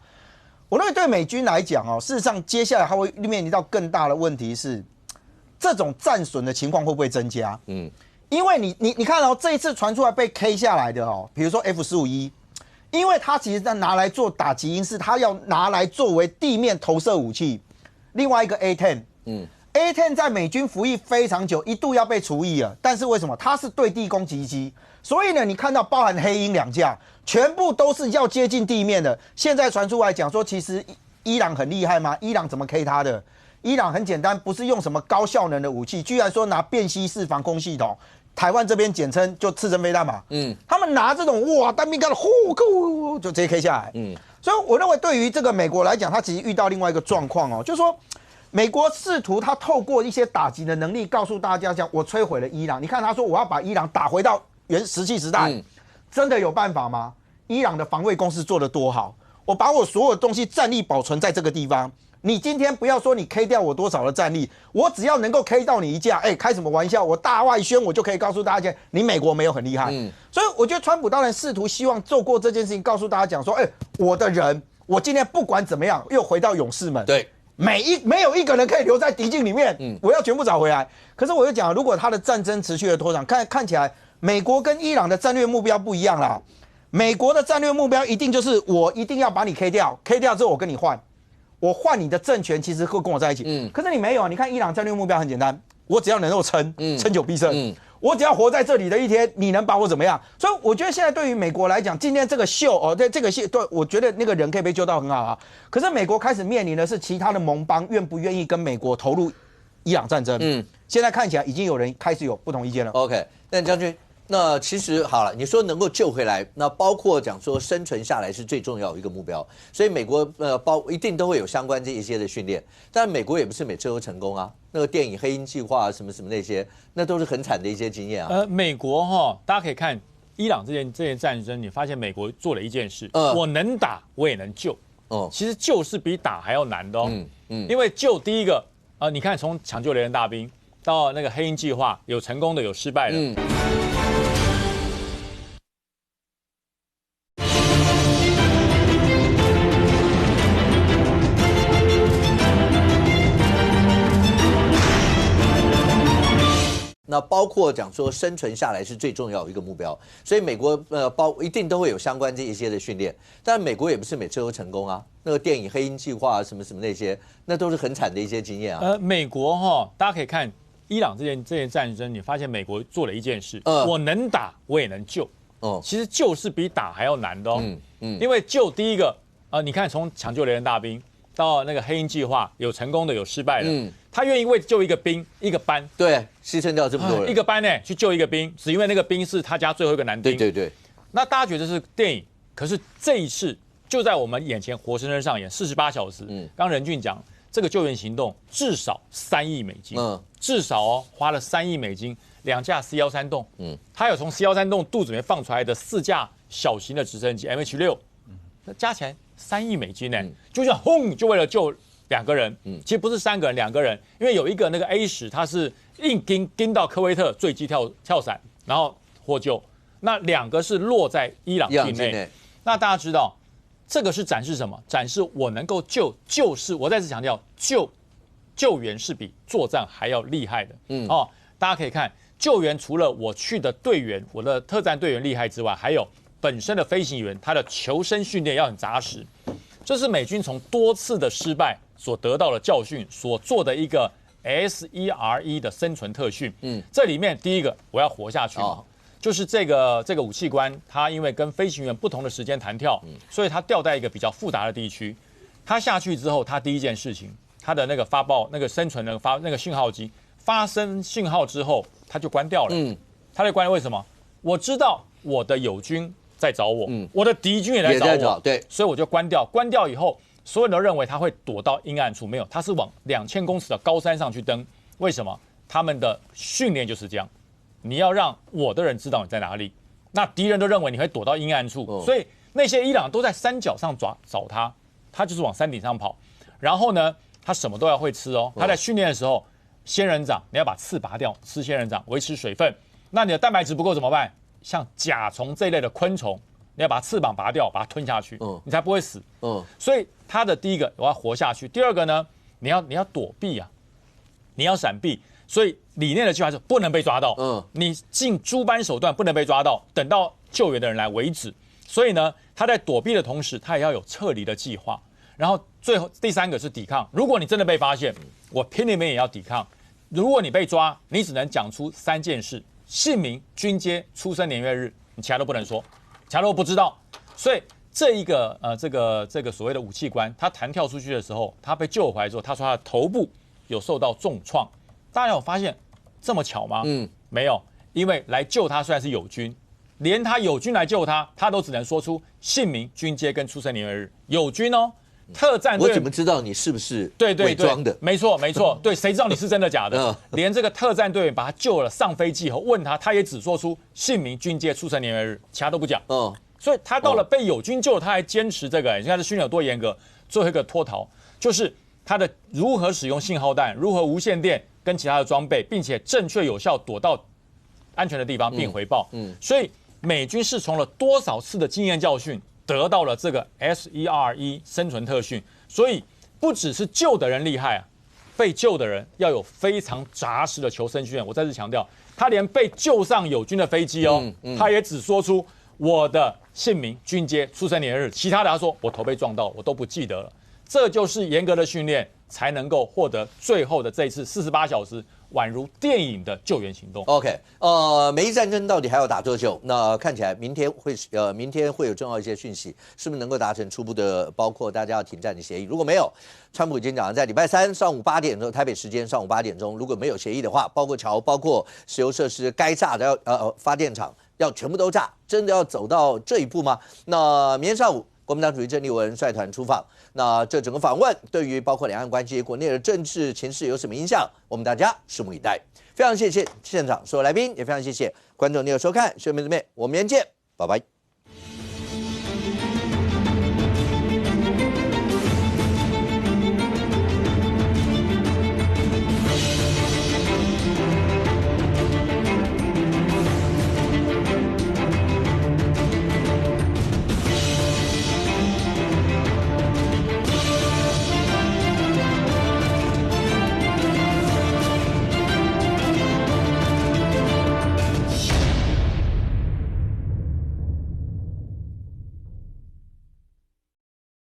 我认为对美军来讲哦，事实上接下来他会面临到更大的问题是，这种战损的情况会不会增加？因为你看哦，这一次传出来被 K 下来的哦，比如说 F-15E，因为它其实在拿来做打击鹰，是它要拿来作为地面投射武器。另外一个 A-10。A-10在美军服役非常久，一度要被除役了，但是为什么？它是对地攻击机，所以呢，你看到包含黑鹰2架，全部都是要接近地面的。现在传出来讲说，其实伊朗很厉害吗？伊朗怎么 K 它的？伊朗很简单，不是用什么高效能的武器，居然说拿便携式防空系统，台湾这边简称就刺针飞弹嘛。他们拿这种哇单兵干的就直接 K 下来。所以我认为对于这个美国来讲，他其实遇到另外一个状况哦，就是说。美国试图他透过一些打击的能力，告诉大家讲，我摧毁了伊朗。你看他说我要把伊朗打回到原石器时代，真的有办法吗？伊朗的防卫工事做得多好，我把我所有东西战力保存在这个地方。你今天不要说你 K 掉我多少的战力，我只要能够 K 到你一架，开什么玩笑？我大外宣，我就可以告诉大家，你美国没有很厉害。所以我觉得川普当然试图希望透过这件事情告诉大家讲说，我的人，我今天不管怎么样，又回到勇士们。对。没有一个人可以留在敌境里面，我要全部找回来。可是我就讲，如果他的战争持续的拖长，看起来美国跟伊朗的战略目标不一样啦。美国的战略目标一定就是我一定要把你 K 掉之后我跟你换，我换你的政权，其实会跟我在一起。可是你没有，你看伊朗战略目标很简单，我只要能够撑久必胜。我只要活在这里的一天，你能把我怎么样？所以我觉得现在对于美国来讲，今天这个秀这个秀，对，我觉得那个人可以被救到很好啊。可是美国开始面临的是其他的盟邦愿不愿意跟美国投入伊朗战争。现在看起来已经有人开始有不同意见了。OK， 那将军。那其实好了，你说能够救回来，那包括讲说生存下来是最重要的一个目标，所以美国一定都会有相关这一些的训练，但美国也不是每次都成功啊。那个电影《黑鹰计划》什么那些，那都是很惨的一些经验啊。美国大家可以看伊朗这件战争，你发现美国做了一件事，我能打我也能救。其实救是比打还要难的哦。因为救第一个你看从抢救雷人大兵到那个黑鹰计划，有成功的，有失败的。那包括讲说生存下来是最重要的一个目标，所以美国一定都会有相关这一些的训练，但美国也不是每次都成功啊。那个电影《黑鹰计划》什么那些，那都是很惨的一些经验啊。美國大家可以看伊朗这件战争，你发现美国做了一件事，我能打我也能救。其实救是比打还要难的哦。因为救第一个你看从抢救雷人大兵到那个黑鹰计划，有成功的，有失败的。他愿意为救一个兵一个班，对，牺牲掉这么多人，一个班去救一个兵，只因为那个兵是他家最后一个男丁。对。那大家觉得是电影，可是这一次就在我们眼前活生生上演，48小时。刚任俊讲，这个救援行动至少3亿美金，至少花了3亿美金，2架C-13洞，他有从C-13洞肚子里面放出来的4架小型的直升机 MH-6，那加起来3亿美金呢，就这样轰，就为了救2个人，其实不是3个人，2个人，因为有一个那个 A10，他是硬跟到科威特坠机跳伞，然后获救。那2个是落在伊朗境内。那大家知道，这个是展示什么？展示我能够就是我再次强调，救援是比作战还要厉害的。大家可以看救援，除了我去的队员，我的特战队员厉害之外，还有本身的飞行员，他的求生训练要很扎实。这是美军从多次的失败所得到的教训，所做的一个 SERE 的生存特训。这里面第一个我要活下去，就是这个武器官，他因为跟飞行员不同的时间弹跳，所以他掉在一个比较复杂的地区。他下去之后，他第一件事情，他的那个发报那个生存那个讯号机发生讯号之后，他就关掉了。他就关掉，为什么？我知道我的友军在找我，我的敌军也在找我，对，所以我就关掉。关掉以后，所有人都认为他会躲到阴暗处，没有，他是往2000公尺的高山上去登。为什么？他们的训练就是这样，你要让我的人知道你在哪里，那敌人都认为你会躲到阴暗处，所以那些伊朗都在山脚上找他，他就是往山顶上跑。然后呢，他什么都要会吃哦。他在训练的时候，仙人掌你要把刺拔掉，吃仙人掌维持水分。那你的蛋白质不够怎么办？像甲虫这一类的昆虫，你要把翅膀拔掉，把它吞下去，你才不会死。所以他的第一个我要活下去，第二个呢，你要躲避啊，你要闪避。所以理念的计划是不能被抓到，你尽诸般手段不能被抓到，等到救援的人来为止。所以呢，他在躲避的同时，他也要有撤离的计划。然后最后第三个是抵抗。如果你真的被发现，我拼了命也要抵抗。如果你被抓，你只能讲出3件事：姓名、军阶、出生年月日，你其他都不能说，其他都不知道。所以这一个这个所谓的武器官，他弹跳出去的时候，他被救回来之后，他说他的头部有受到重创。大家有发现这么巧吗？没有，因为来救他虽然是友军，连他友军来救他，他都只能说出姓名、军阶跟出生年月日。友军哦。特战队，我怎么知道你是不是伪装的？没错，对，谁知道你是真的假的？连这个特战队员把他救了，上飞机后问他，他也只说出姓名、军阶、出生年月日，其他都不讲。所以他到了被友军救了，他还坚持这个。你看这训练有多严格。最后一个脱逃，就是他的如何使用信号弹，如何无线电跟其他的装备，并且正确有效躲到安全的地方并回报。所以美军是从了多少次的经验教训。得到了这个 SERE 生存特训，所以不只是救的人厉害啊，被救的人要有非常扎实的求生训练。我再次强调，他连被救上友军的飞机他也只说出我的姓名、军阶、出生年月日，其他的他说我头被撞到，我都不记得了。这就是严格的训练才能够获得最后的这一次48小时。宛如电影的救援行动。OK， 美伊战争到底还要打多久？那看起来明天会有重要一些讯息，是不是能够达成初步的，包括大家要停战的协议？如果没有，川普已经讲在礼拜3上午8点钟，台北时间上午8点钟，如果没有协议的话，包括桥、包括石油设施该炸的发电厂要全部都炸，真的要走到这一步吗？那明天上午，国民党主席郑丽文率团出访。那这整个访问对于包括两岸关系、国内的政治情势有什么影响？我们大家拭目以待。非常谢谢现场所有来宾，也非常谢谢观众您的收看，兄弟们，我们明天见，拜拜。